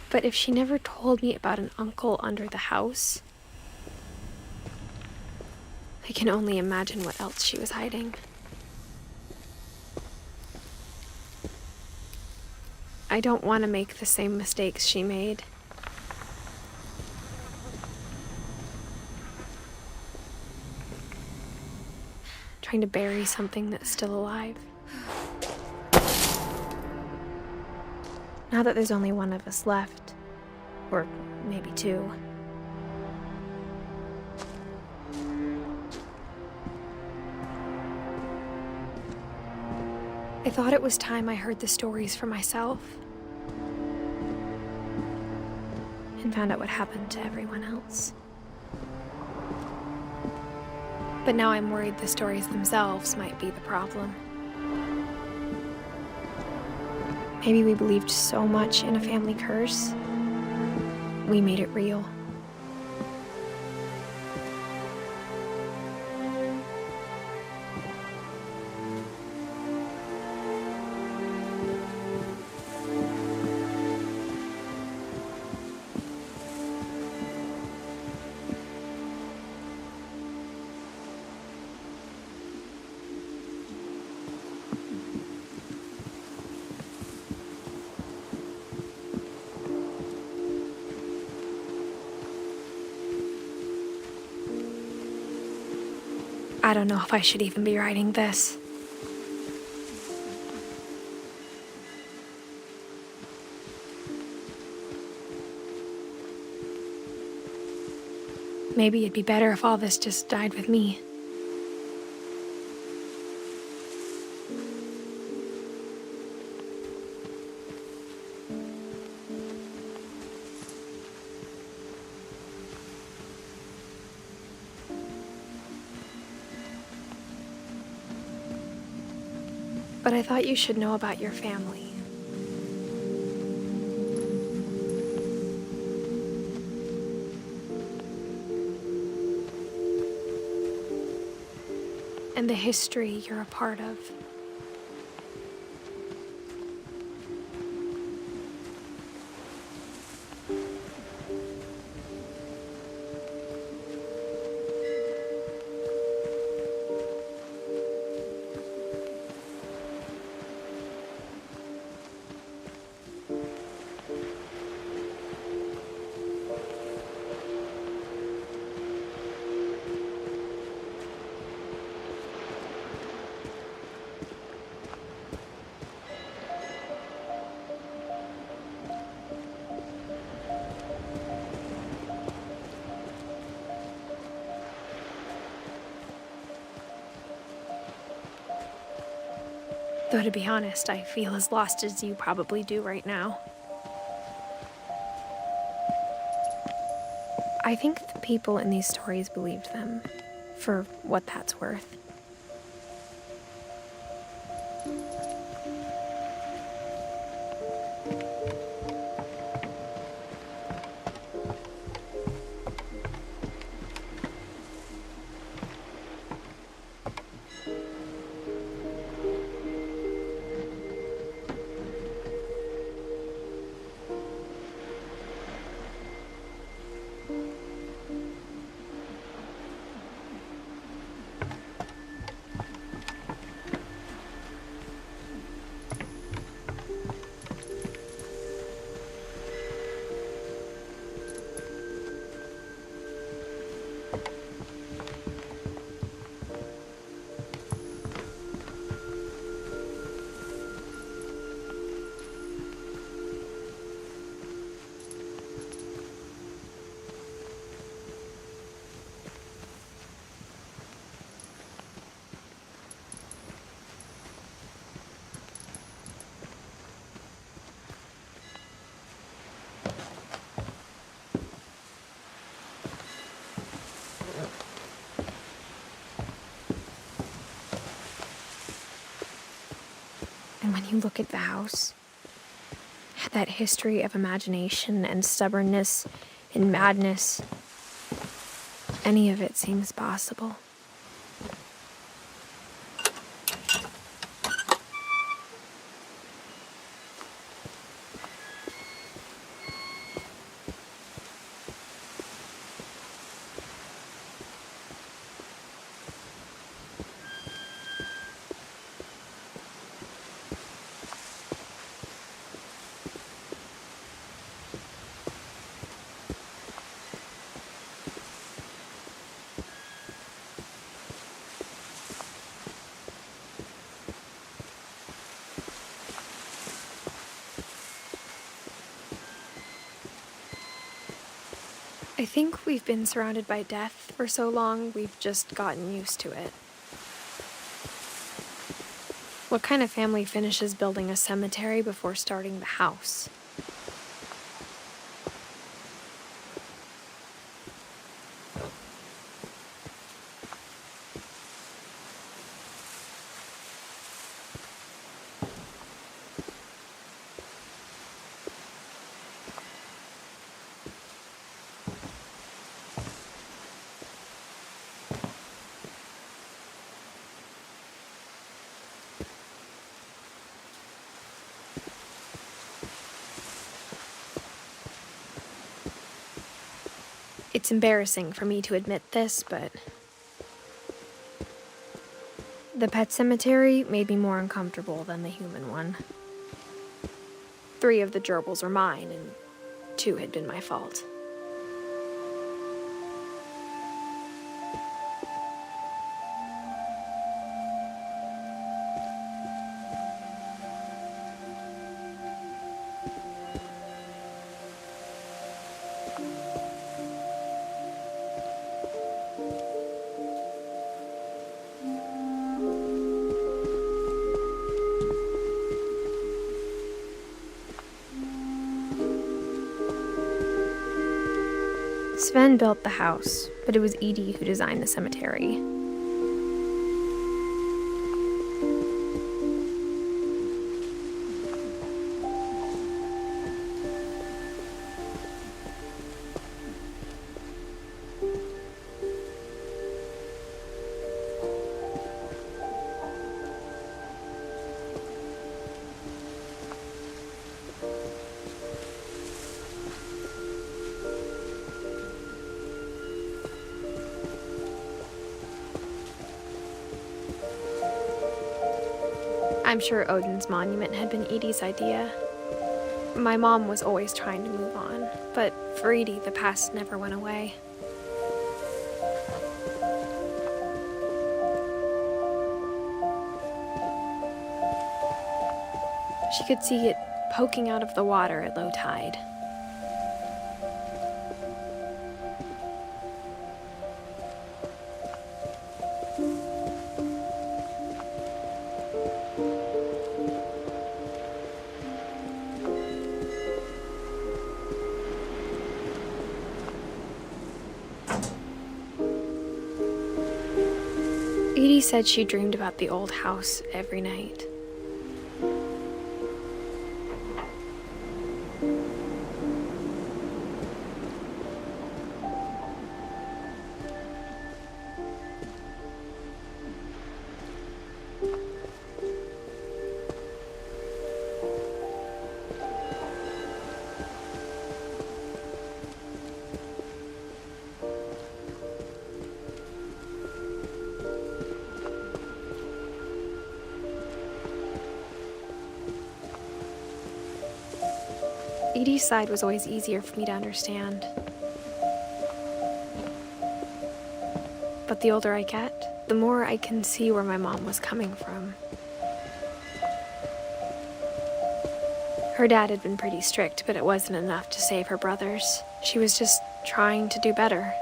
But if she never told me about an uncle under the house, I can only imagine what else she was hiding. I don't want to make the same mistakes she made. Trying to bury something that's still alive. Now that there's only one of us left, or maybe 2. I thought it was time I heard the stories for myself and found out what happened to everyone else. But now I'm worried the stories themselves might be the problem. Maybe we believed so much in a family curse, we made it real. I don't know if I should even be writing this. Maybe it'd be better if all this just died with me. But I thought you should know about your family. And the history you're a part of. Though to be honest, I feel as lost as you probably do right now. I think the people in these stories believed them, for what that's worth. And when you look at the house, that history of imagination and stubbornness and madness, any of it seems possible. I think we've been surrounded by death for so long, we've just gotten used to it. What kind of family finishes building a cemetery before starting the house? It's embarrassing for me to admit this, but the pet cemetery made me more uncomfortable than the human one. 3 of the gerbils were mine, and 2 had been my fault. Sven built the house, but it was Edith who designed the cemetery. I'm sure Odin's monument had been Edie's idea. My mom was always trying to move on, but for Edie, the past never went away. She could see it poking out of the water at low tide. Edie said she dreamed about the old house every night. Edie's side was always easier for me to understand. But the older I get, the more I can see where my mom was coming from. Her dad had been pretty strict, but it wasn't enough to save her brothers. She was just trying to do better.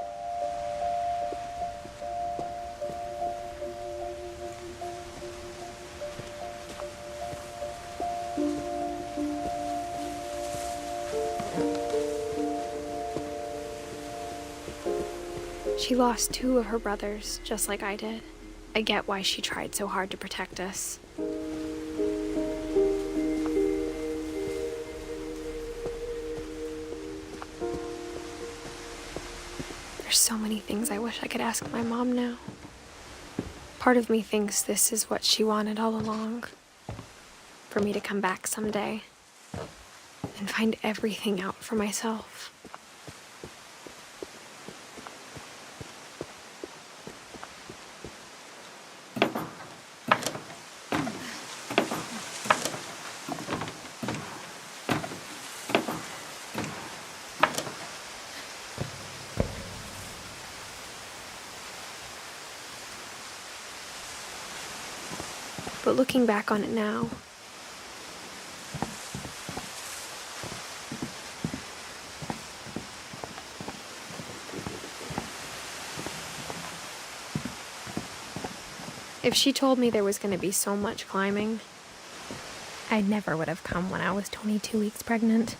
She lost 2 of her brothers, just like I did. I get why she tried so hard to protect us. There's so many things I wish I could ask my mom now. Part of me thinks this is what she wanted all along. For me to come back someday and find everything out for myself. But looking back on it now, if she told me there was going to be so much climbing, I never would have come when I was 22 weeks pregnant.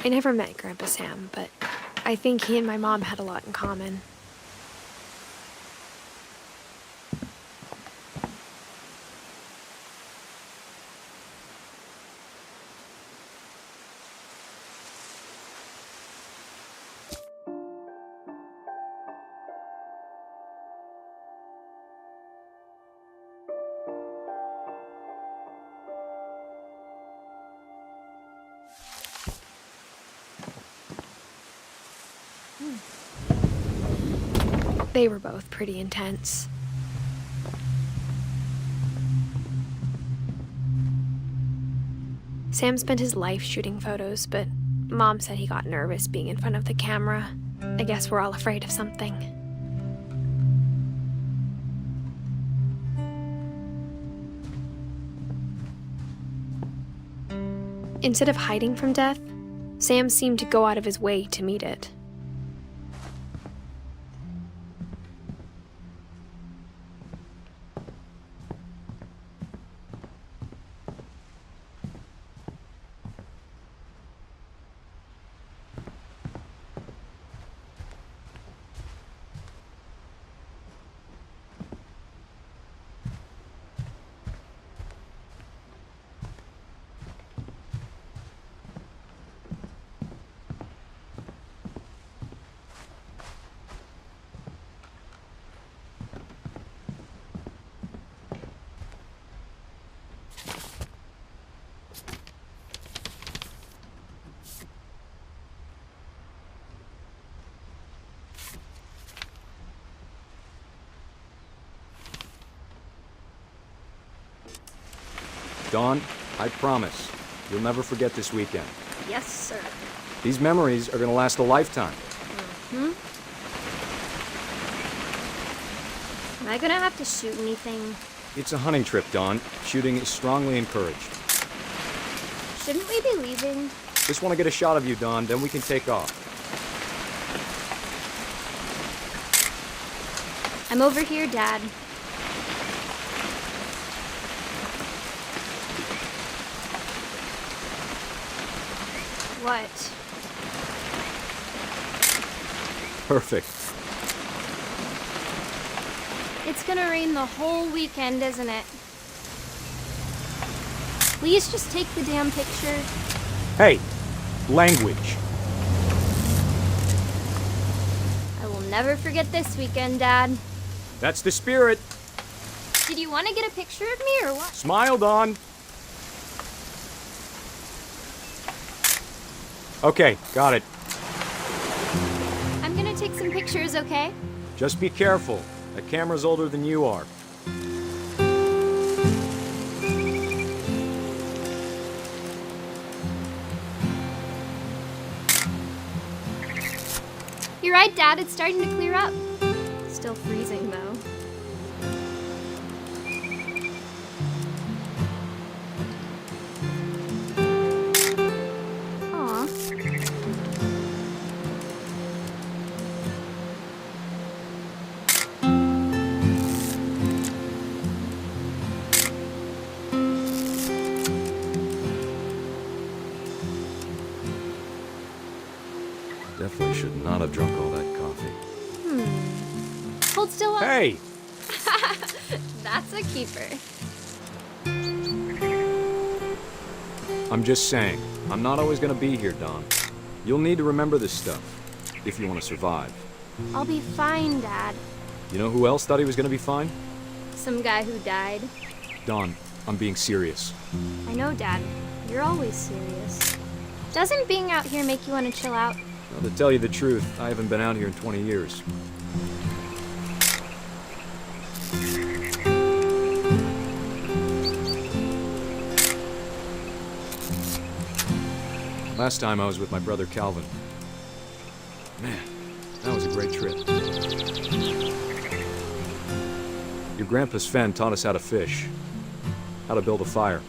I never met Grandpa Sam, but I think he and my mom had a lot in common. They were both pretty intense. Sam spent his life shooting photos, but Mom said he got nervous being in front of the camera. I guess we're all afraid of something. Instead of hiding from death, Sam seemed to go out of his way to meet it. Dawn, I promise, you'll never forget this weekend. Yes, sir. These memories are gonna last a lifetime. Am I gonna have to shoot anything? It's a hunting trip, Dawn. Shooting is strongly encouraged. Shouldn't we be leaving? Just want to get a shot of you, Dawn, then we can take off. I'm over here, Dad. What? Perfect. It's gonna rain the whole weekend, isn't it? Please just take the damn picture. Hey, language. I will never forget this weekend, Dad. That's the spirit. Did you want to get a picture of me or what? Smile, Dawn. Okay, got it. I'm gonna take some pictures, okay? Just be careful. That camera's older than you are. You're right, Dad. It's starting to clear up. Still freezing, though. Aw. Definitely should not have drunk all that coffee. Hold still. Hey! That's a keeper. I'm just saying, I'm not always gonna be here, Dawn. You'll need to remember this stuff, if you want to survive. I'll be fine, Dad. You know who else thought he was gonna be fine? Some guy who died. Dawn, I'm being serious. I know, Dad. You're always serious. Doesn't being out here make you want to chill out? Well, to tell you the truth, I haven't been out here in 20 years. Last time I was with my brother Calvin. Man, that was a great trip. Your grandpa Sven taught us how to fish, how to build a fire.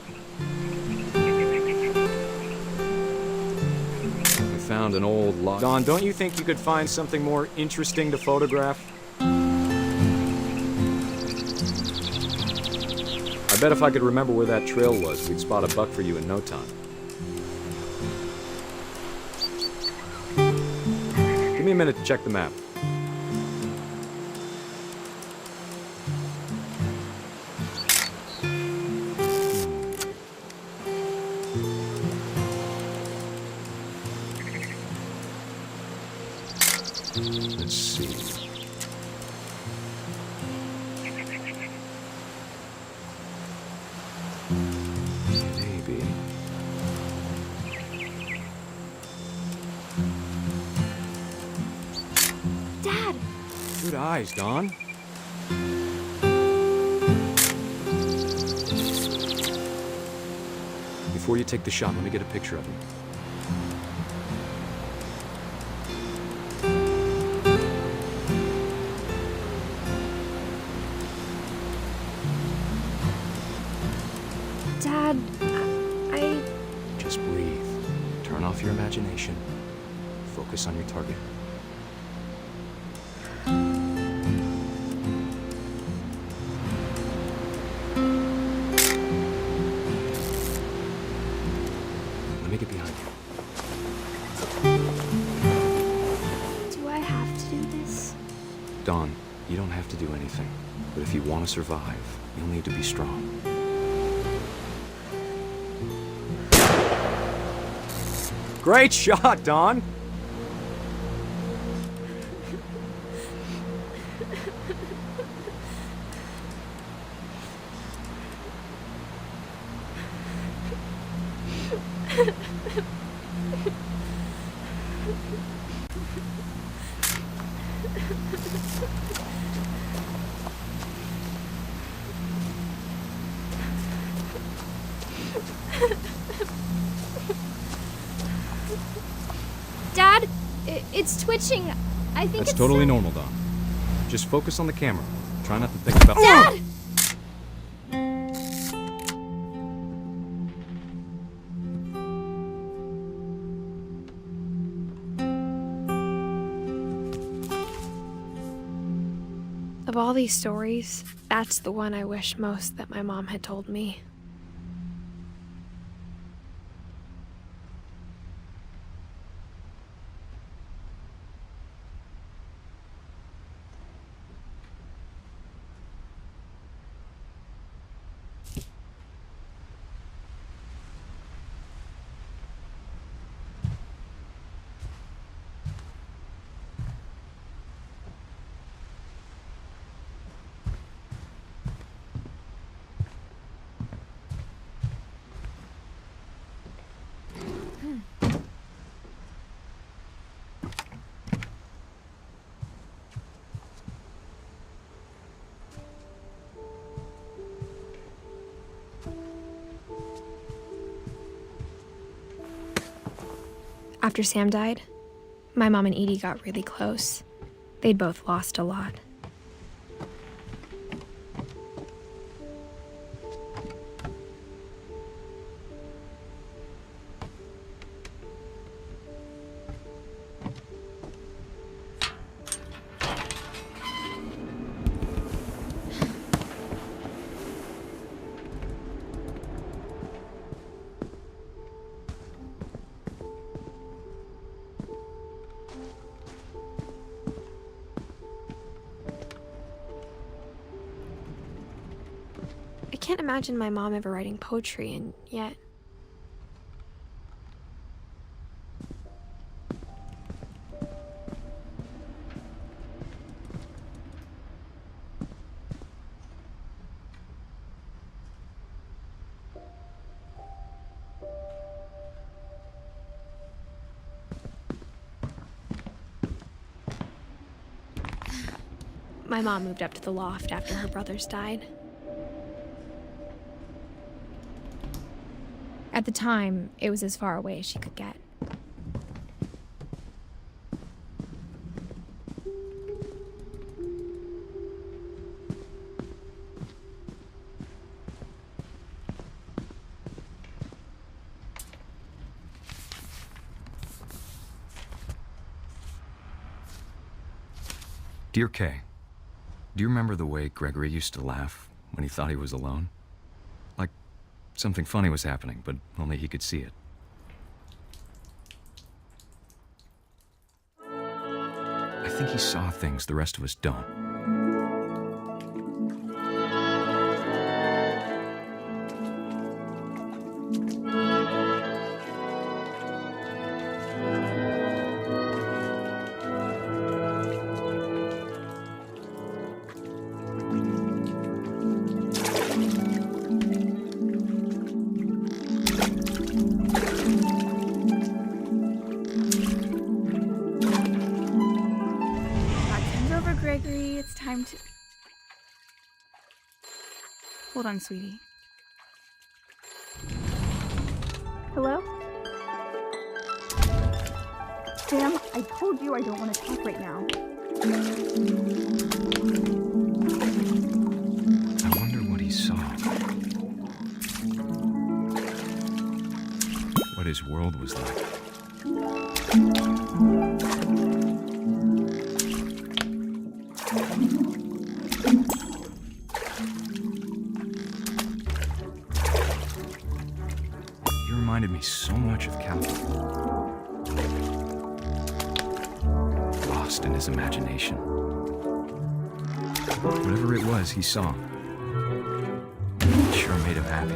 We found an old log. Dawn, don't you think you could find something more interesting to photograph? I bet if I could remember where that trail was, we'd spot a buck for you in no time. Give me a minute to check the map. Let's see. Maybe. Dad! Good eyes, Dawn. Before you take the shot, let me get a picture of him. Dad, I... Just breathe. Turn off your imagination. Focus on your target. Let me get behind you. Do I have to do this? Dawn, you don't have to do anything. But if you want to survive, you'll need to be strong. Great shot, Dawn! Dad, it's twitching. I think That's it's totally normal, Don. Just focus on the camera. Try not to think about... Dad! Of all these stories, that's the one I wish most that my mom had told me. After Sam died, my mom and Edie got really close. They'd both lost a lot. I can't imagine my mom ever writing poetry, and yet... My mom moved up to the loft after her brothers died. At the time, it was as far away as she could get. Dear Kay, do you remember the way Gregory used to laugh when he thought he was alone? Like something funny was happening, but only he could see it. I think he saw things the rest of us don't. Gregory, it's time to... Hold on, sweetie. Hello? Sam, I told you I don't want to talk right now. I wonder what he saw. What his world was like. You reminded me so much of Calvin. Lost in his imagination. Whatever it was he saw, it sure made him happy.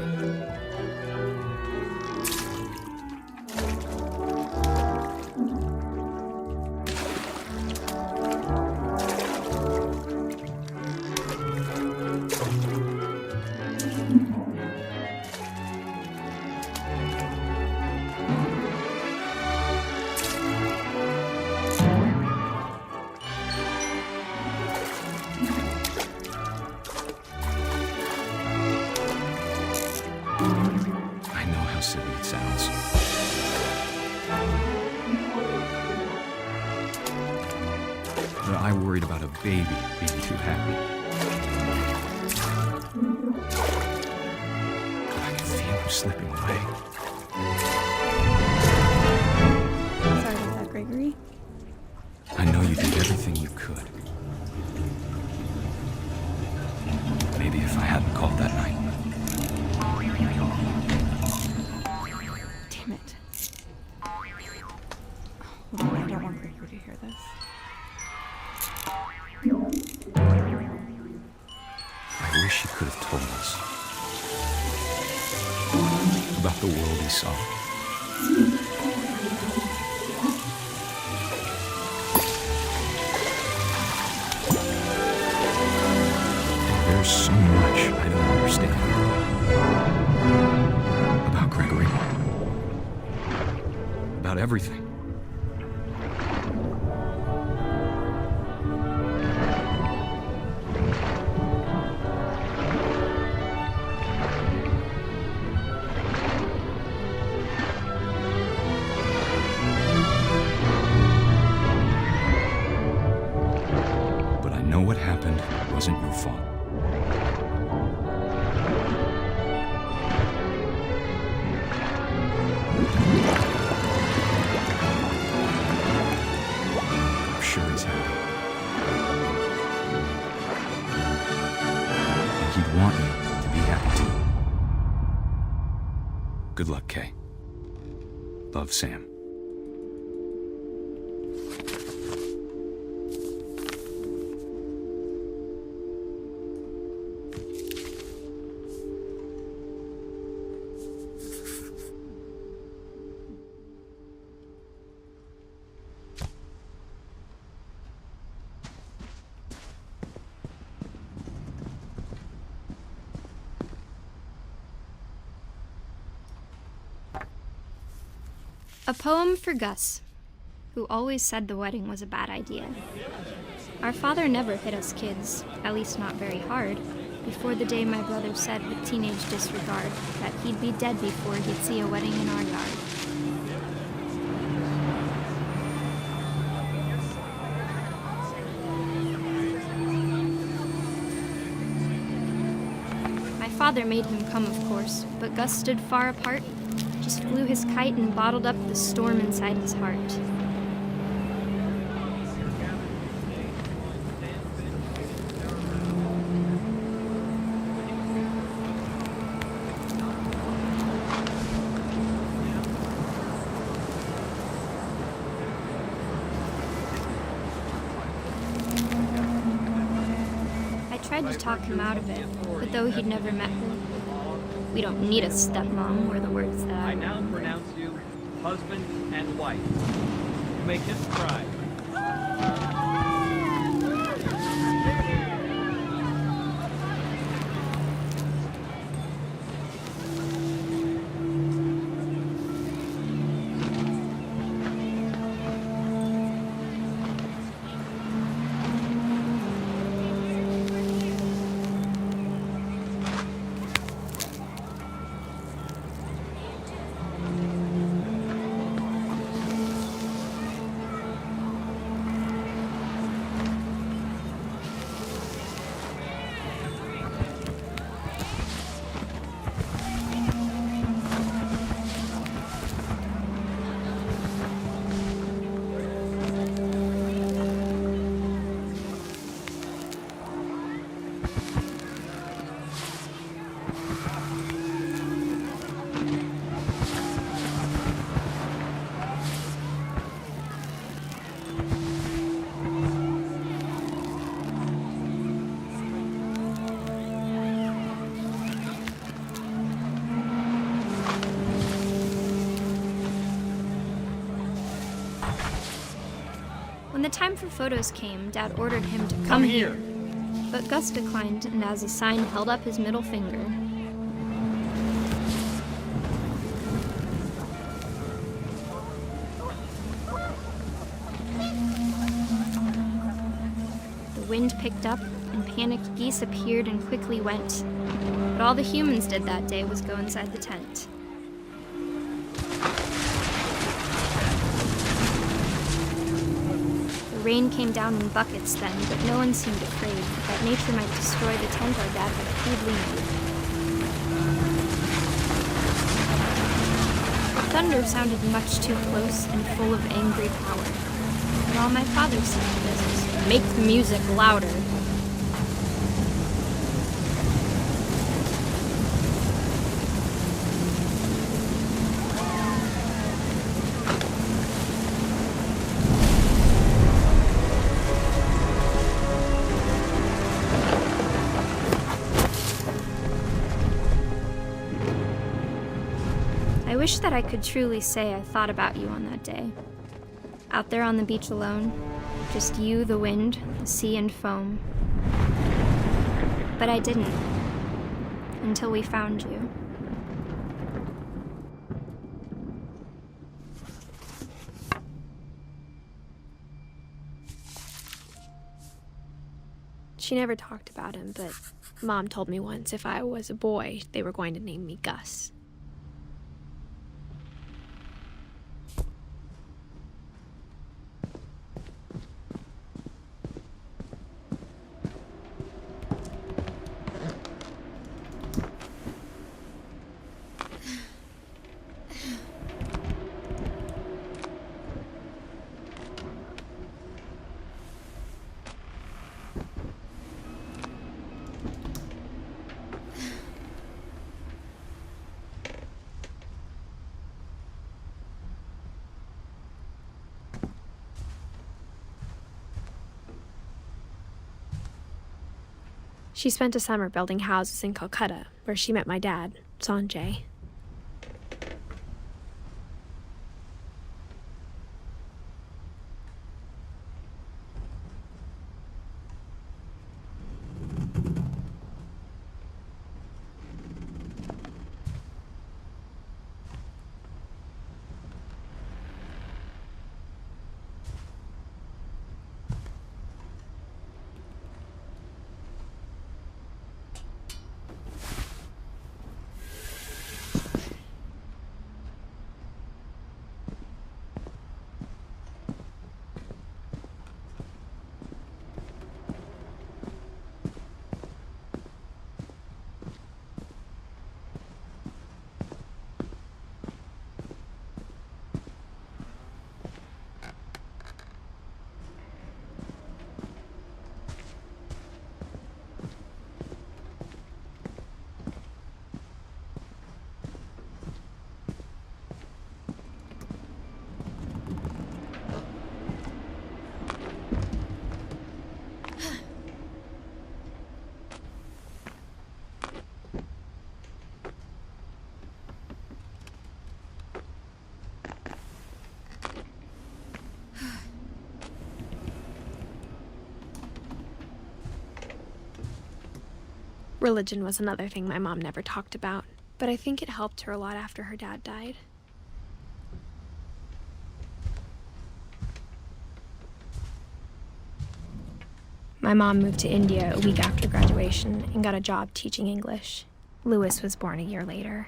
baby being too happy. But I can feel him slipping away. Sorry about that, Gregory. I know you did everything you could. Maybe if I hadn't called that night. Damn it. Hold on, I don't want Gregory to hear this. I wish he could have told us about the world he saw. There's so much I don't understand about Gregory, about everything. But I know what happened wasn't your fault. I'm sure he's happy. And he'd want you to be happy too. Good luck, Kay. Love, Sam. A poem for Gus, who always said the wedding was a bad idea. Our father never hit us kids, at least not very hard, before the day my brother said with teenage disregard that he'd be dead before he'd see a wedding in our yard. My father made him come, of course, but Gus stood far apart, just flew his kite and bottled up the storm inside his heart. I tried to talk him out of it, but though he'd never met her, "We don't need a stepmom," were the words that I now pronounce you husband and wife. You may kiss the bride. When the time for photos came, Dad ordered him to come here. But Gus declined, and as a sign held up his middle finger. The wind picked up, and panicked geese appeared and quickly went. But all the humans did that day was go inside the tent. The rain came down in buckets then, but no one seemed afraid that nature might destroy the tent our dad had crudely made. The thunder sounded much too close and full of angry power, while my father sang this, "Make the music louder." I wish that I could truly say I thought about you on that day. Out there on the beach alone, just you, the wind, the sea, and foam. But I didn't, until we found you. She never talked about him, but Mom told me once if I was a boy, they were going to name me Gus. She spent a summer building houses in Calcutta, where she met my dad, Sanjay. Religion was another thing my mom never talked about, but I think it helped her a lot after her dad died. My mom moved to India a week after graduation and got a job teaching English. Louis was born a year later.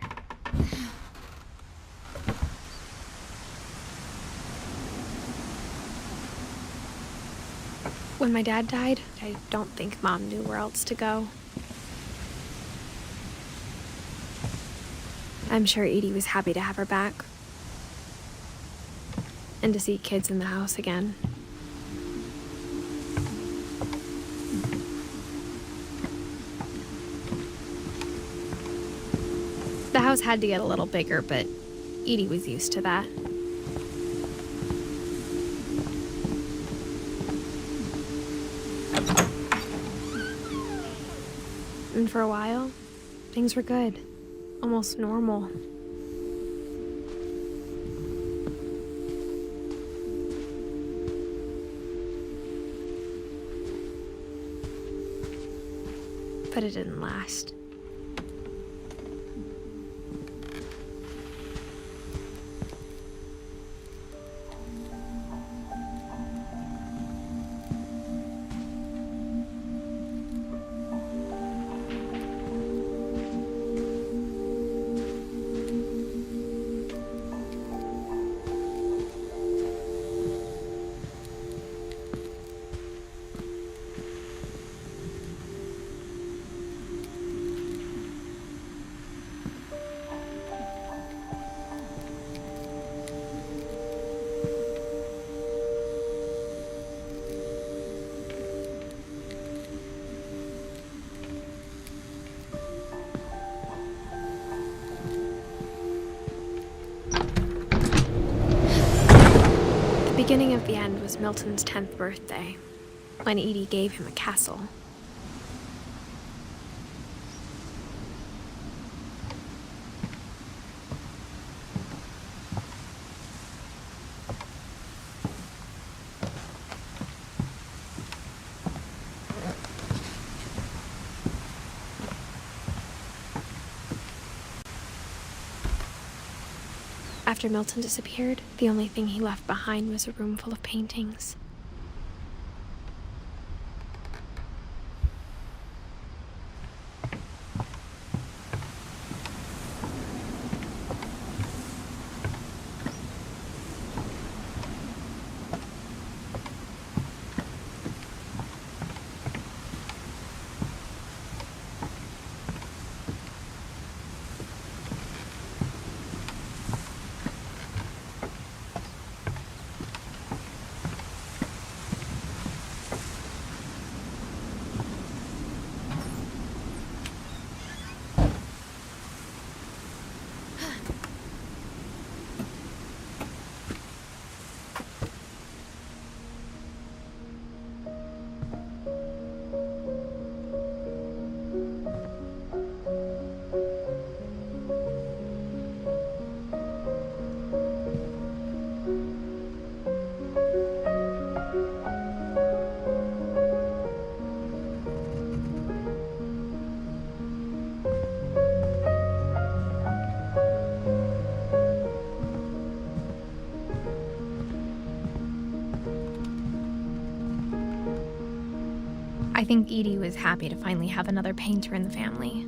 When my dad died, I don't think Mom knew where else to go. I'm sure Edie was happy to have her back. And to see kids in the house again. The house had to get a little bigger, but Edie was used to that. And for a while, things were good. Almost normal. But it didn't last. beginning of the end was Milton's 10th birthday, when Edie gave him a castle. After Milton disappeared, the only thing he left behind was a room full of paintings. I think Edie was happy to finally have another painter in the family.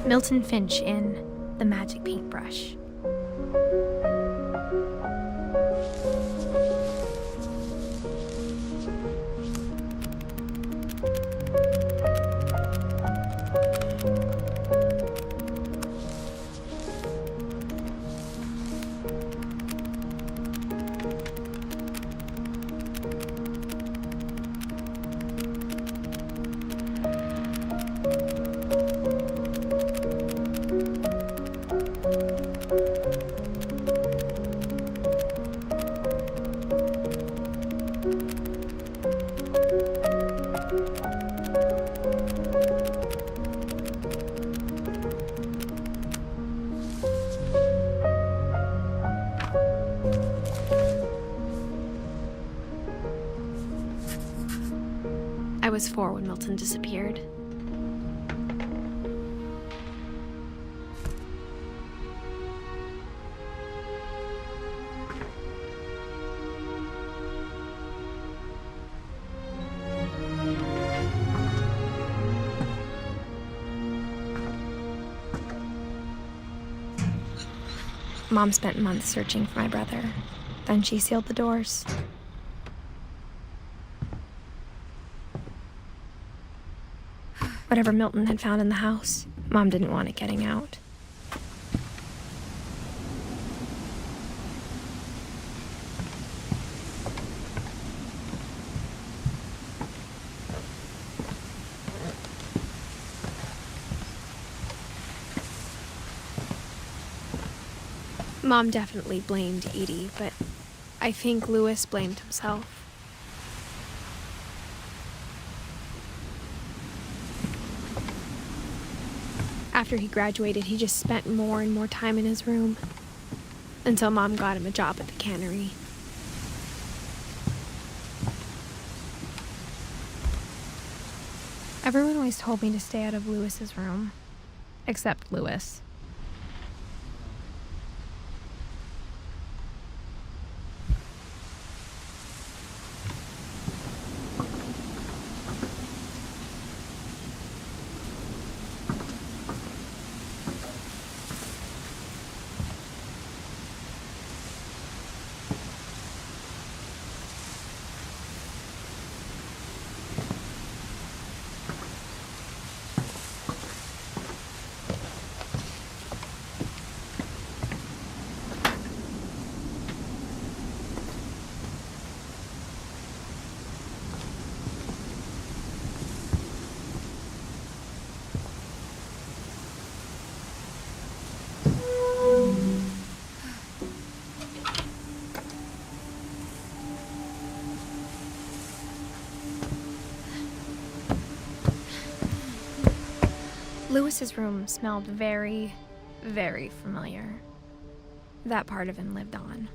Milton Finch in The Magic Paintbrush. I was 4 when Milton disappeared. Mom spent months searching for my brother. Then she sealed the doors. Whatever Milton had found in the house, Mom didn't want it getting out. Mom definitely blamed Edie, but I think Louis blamed himself. After he graduated, he just spent more and more time in his room, until Mom got him a job at the cannery. Everyone always told me to stay out of Lewis's room. Except Lewis. Lewis's room smelled very, very familiar. That part of him lived on.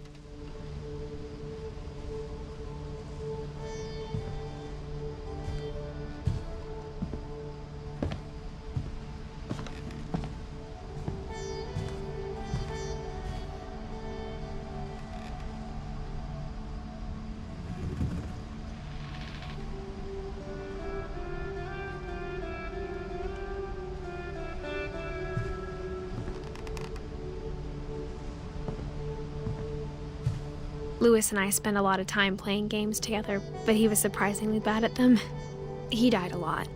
Lewis and I spent a lot of time playing games together, but he was surprisingly bad at them. He died a lot.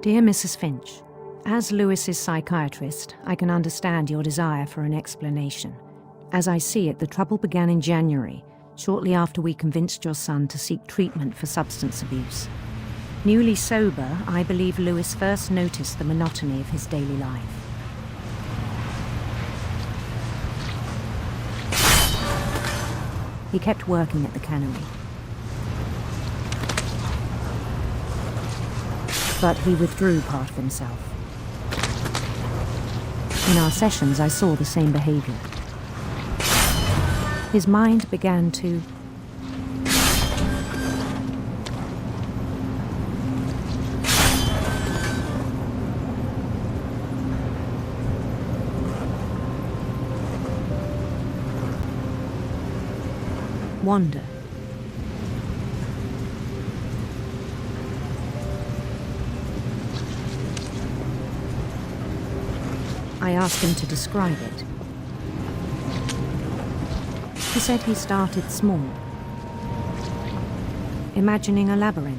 Dear Mrs. Finch, as Lewis's psychiatrist, I can understand your desire for an explanation. As I see it, the trouble began in January, shortly after we convinced your son to seek treatment for substance abuse. Newly sober, I believe Lewis first noticed the monotony of his daily life. He kept working at the cannery. But he withdrew part of himself. In our sessions, I saw the same behavior. His mind began to wander. I asked him to describe it. He said he started small, imagining a labyrinth.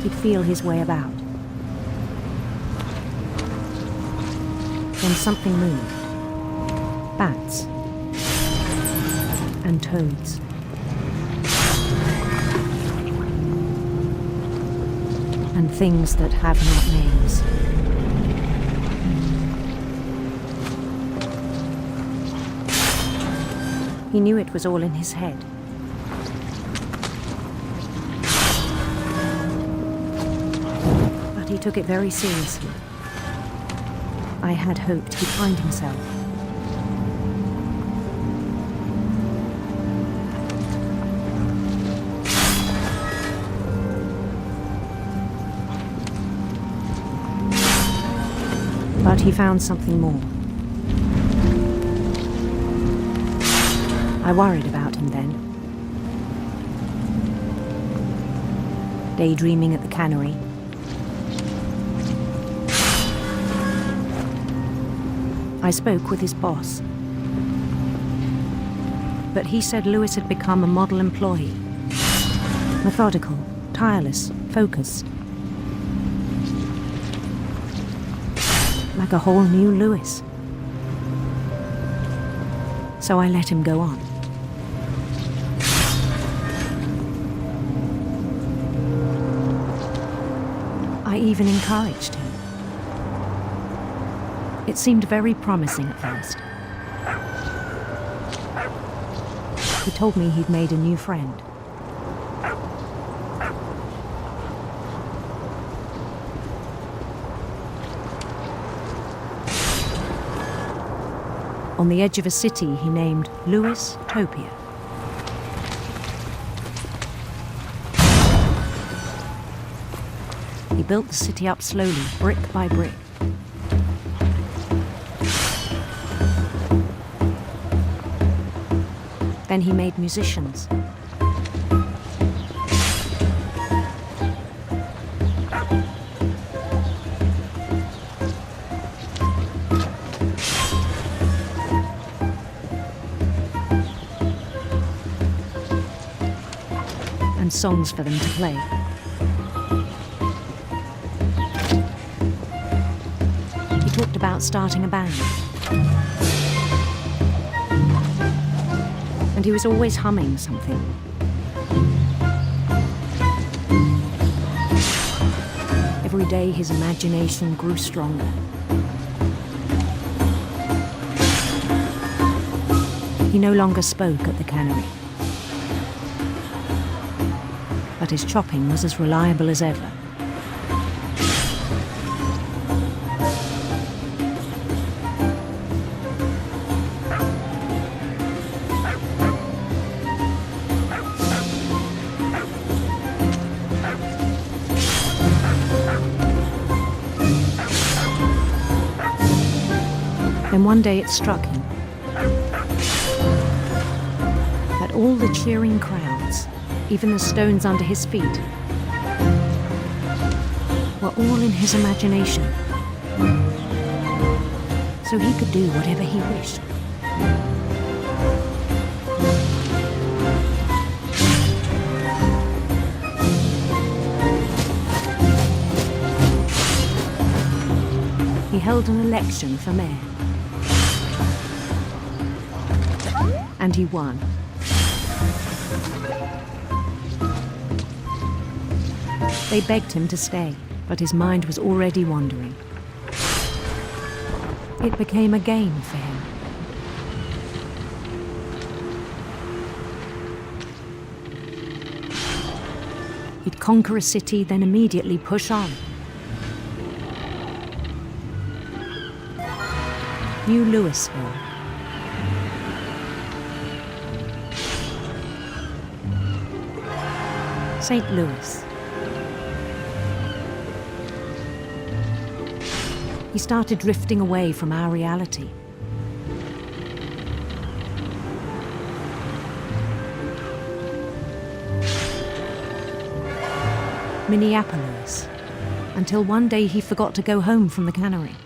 He'd feel his way about. Then something moved. Bats and toads. And things that have not names. He knew it was all in his head. But he took it very seriously. I had hoped he'd find himself. But he found something more. I worried about him then. Daydreaming at the cannery. I spoke with his boss. But he said Lewis had become a model employee. Methodical, tireless, focused. Like a whole new Lewis. So I let him go on. I even encouraged him. It seemed very promising at first. He told me he'd made a new friend. On the edge of a city he named Louis Topia. He built the city up slowly, brick by brick. Then he made musicians. And songs for them to play. He talked about starting a band. And he was always humming something. Every day his imagination grew stronger. He no longer spoke at the cannery. But his chopping was as reliable as ever. Then one day it struck him that all the cheering crowds, even the stones under his feet, were all in his imagination. So he could do whatever he wished. He held an election for mayor. And he won. They begged him to stay, but his mind was already wandering. It became a game for him. He'd conquer a city, then immediately push on. New Louisville. St. Louis. He started drifting away from our reality. Minneapolis, until one day he forgot to go home from the cannery.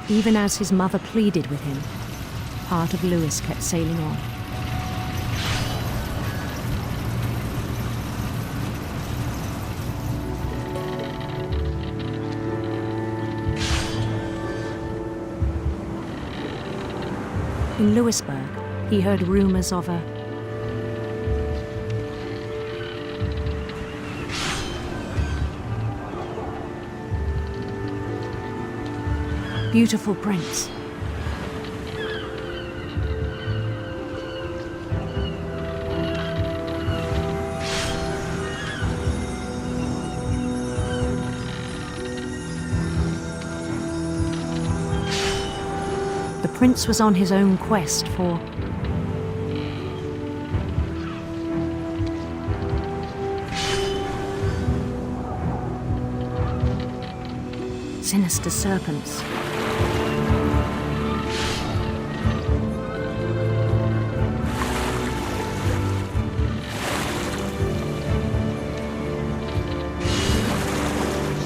Even as his mother pleaded with him, part of Louis kept sailing on. In Louisburg, he heard rumors of a beautiful prince. The prince was on his own quest for sinister serpents.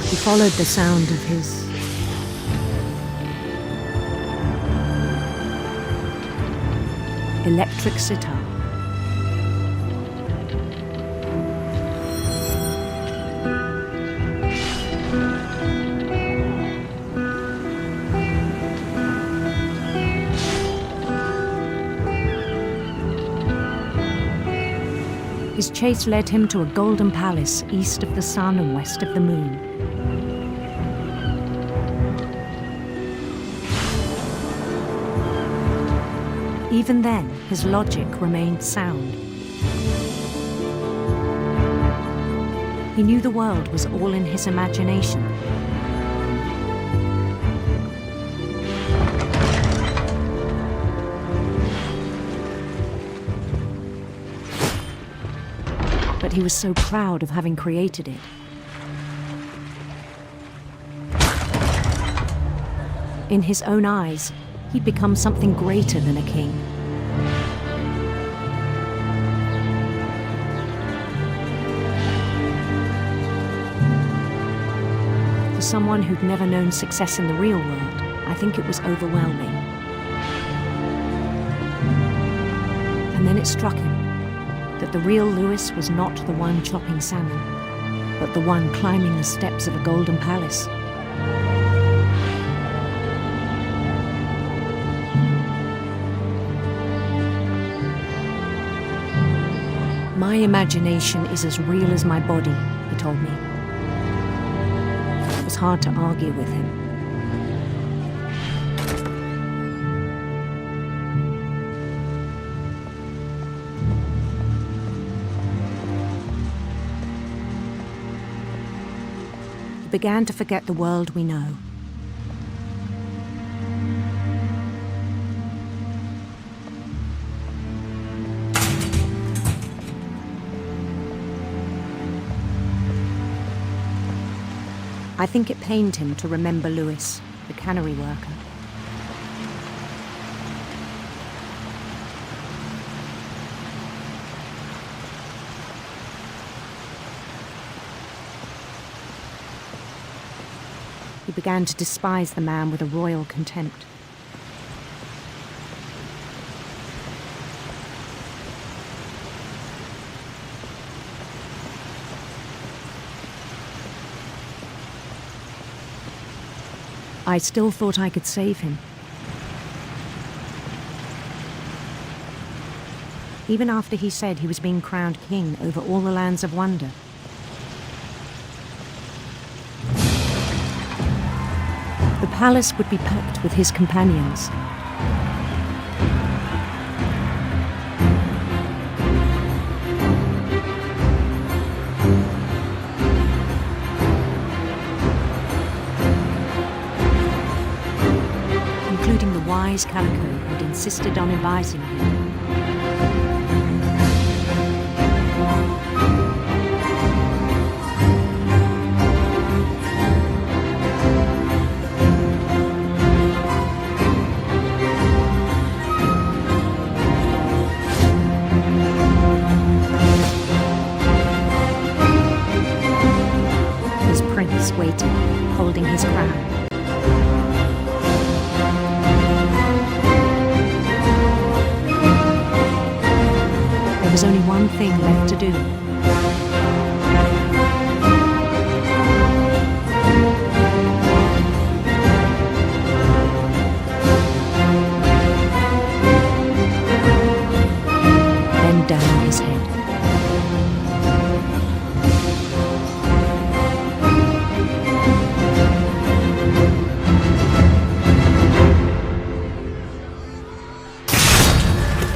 He followed the sound of his electric sitar. His chase led him to a golden palace east of the sun and west of the moon. Even then, his logic remained sound. He knew the world was all in his imagination. But he was so proud of having created it. In his own eyes, he'd become something greater than a king. For someone who'd never known success in the real world, I think it was overwhelming. And then it struck him that the real Lewis was not the one chopping salmon, but the one climbing the steps of a golden palace. My imagination is as real as my body, he told me. It was hard to argue with him. He began to forget the world we know. I think it pained him to remember Lewis, the cannery worker. He began to despise the man with a royal contempt. I still thought I could save him. Even after he said he was being crowned king over all the lands of wonder. The palace would be packed with his companions. Including the wise Calico who'd insisted on advising him. His prince waited, holding his crown. There was only one thing left to do. Bend down his head.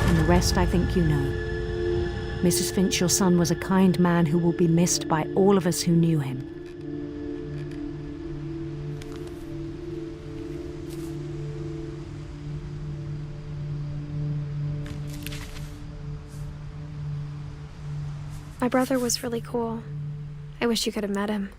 And the rest I think you know. Mrs. Finch, your son was a kind man who will be missed by all of us who knew him. My brother was really cool. I wish you could have met him.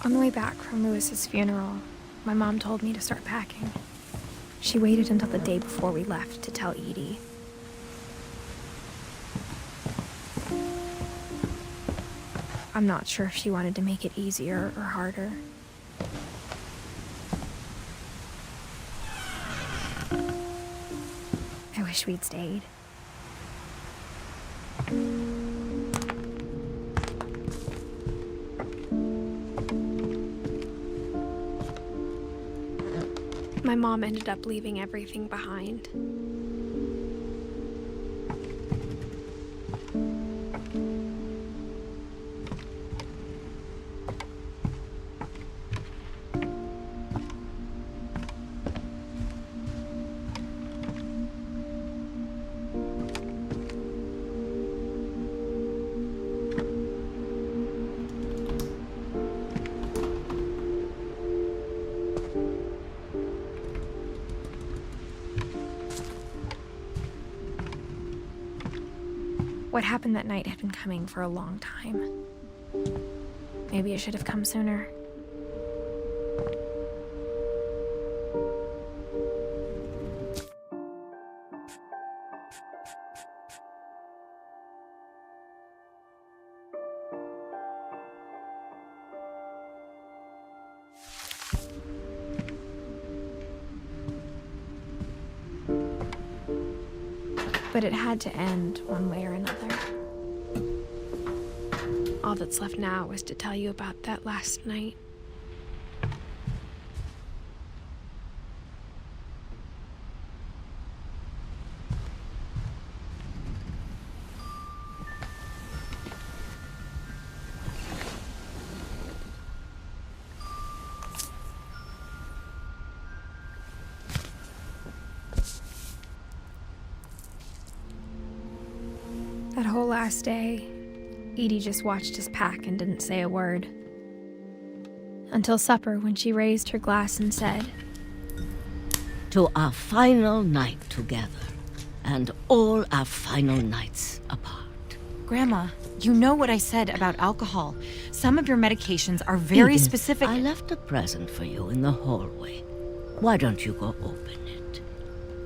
On the way back from Lewis's funeral, my mom told me to start packing. She waited until the day before we left to tell Edie. I'm not sure if she wanted to make it easier or harder. I wish we'd stayed. My mom ended up leaving everything behind. What happened that night had been coming for a long time. Maybe it should have come sooner. But it had to end one way or another. All that's left now is to tell you about that last night. That whole last day, Edie just watched us pack and didn't say a word. Until supper, when she raised her glass and said, "To our final night together, and all our final nights apart." Grandma, you know what I said about alcohol. Some of your medications are very Edith, specific. I left a present for you in the hallway. Why don't you go open it?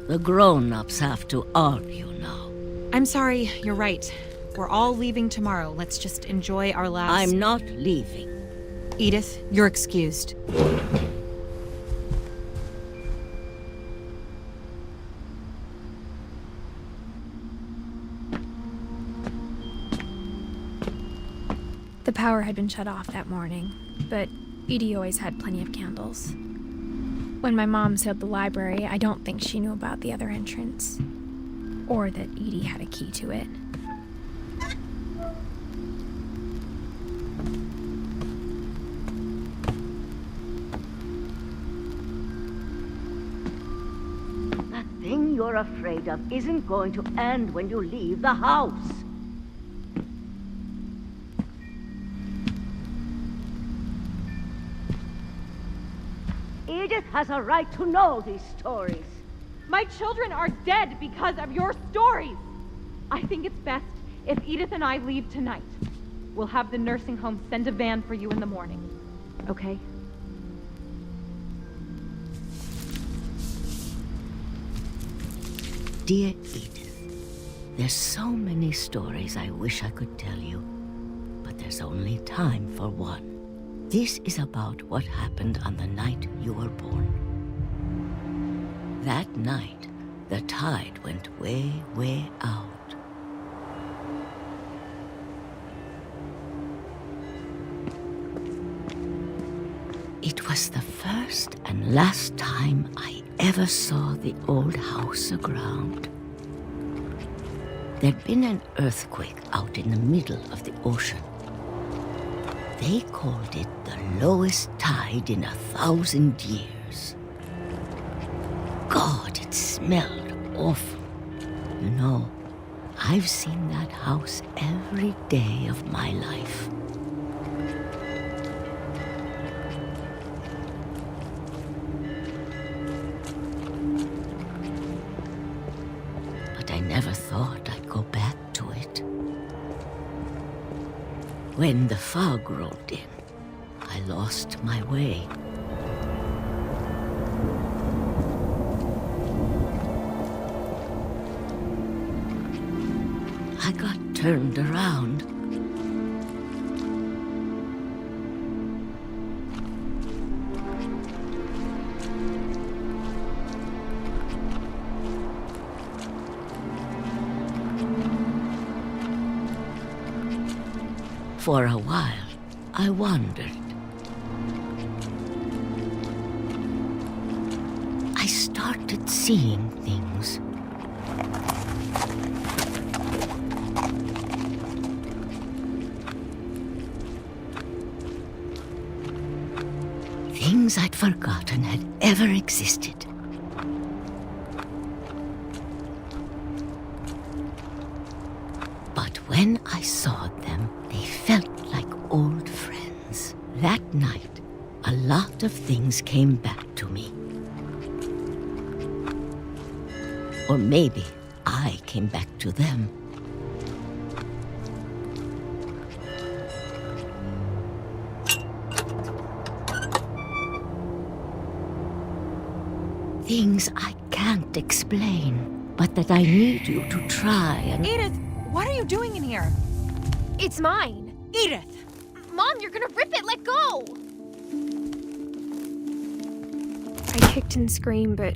The grown-ups have to argue now. I'm sorry, you're right. We're all leaving tomorrow. Let's just enjoy our last... I'm not leaving. Edith, you're excused. The power had been shut off that morning, but Edie always had plenty of candles. When my mom sealed the library, I don't think she knew about the other entrance, or that Edie had a key to it. That thing you're afraid of isn't going to end when you leave the house. Edith has a right to know these stories. My children are dead because of your stories. I think it's best if Edith and I leave tonight. We'll have the nursing home send a van for you in the morning. Okay? Dear Edith, there's so many stories I wish I could tell you, but there's only time for one. This is about what happened on the night you were born. That night, the tide went way, way out. It was the first and last time I ever saw the old house aground. There'd been an earthquake out in the middle of the ocean. They called it the lowest tide in 1,000 years. God, it smelled awful. You know, I've seen that house every day of my life. But I never thought I'd go back to it. When the fog rolled in, I I lost my way. I got turned around. For a while, I wandered. I started seeing things. Things I'd forgotten had ever existed. But when I saw them, they felt like old friends. That night, a lot of things came back to me. Or maybe I came back to them. Things I can't explain, but that I need you to try and... Edith, what are you doing in here? It's mine. Edith! Mom, you're gonna rip it! Let go! I kicked and screamed, but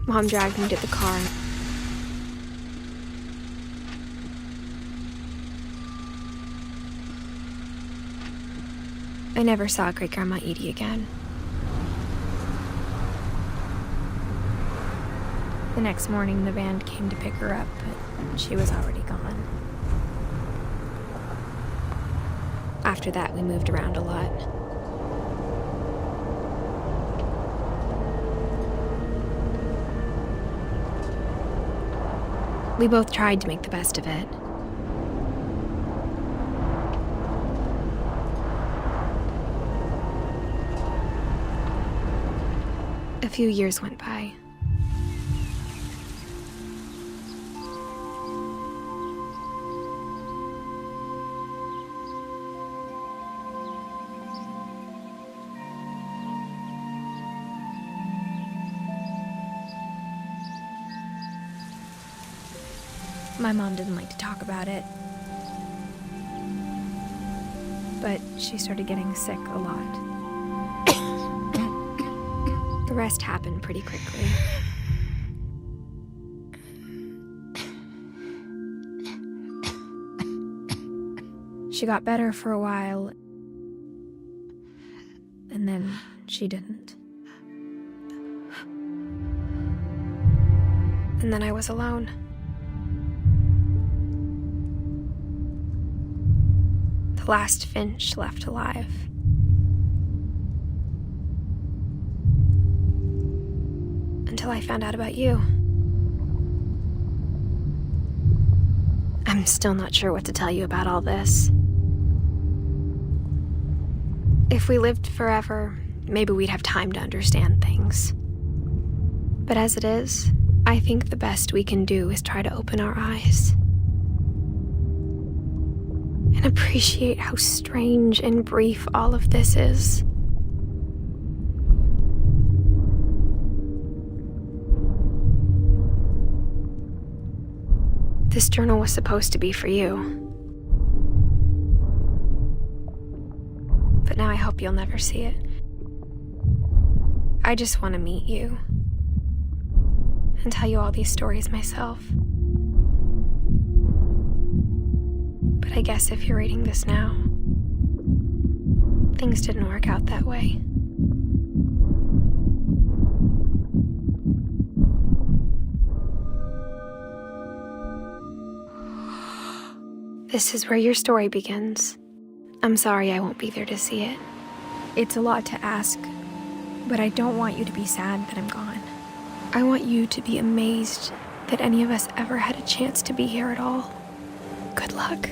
Mom dragged me to the car. I never saw Great-Grandma Edie again. The next morning, the band came to pick her up, but she was already gone. After that, we moved around a lot. We both tried to make the best of it. A few years went by. My mom didn't like to talk about it, but she started getting sick a lot. The rest happened pretty quickly. She got better for a while, and then she didn't. And then I was alone. The last Finch left alive. Until I found out about you. I'm still not sure what to tell you about all this. If we lived forever, maybe we'd have time to understand things. But as it is, I think the best we can do is try to open our eyes. And appreciate how strange and brief all of this is. This journal was supposed to be for you. But now I hope you'll never see it. I just want to meet you and tell you all these stories myself. But I guess if you're reading this now, things didn't work out that way. This is where your story begins. I'm sorry I won't be there to see it. It's a lot to ask, but I don't want you to be sad that I'm gone. I want you to be amazed that any of us ever had a chance to be here at all. Good luck.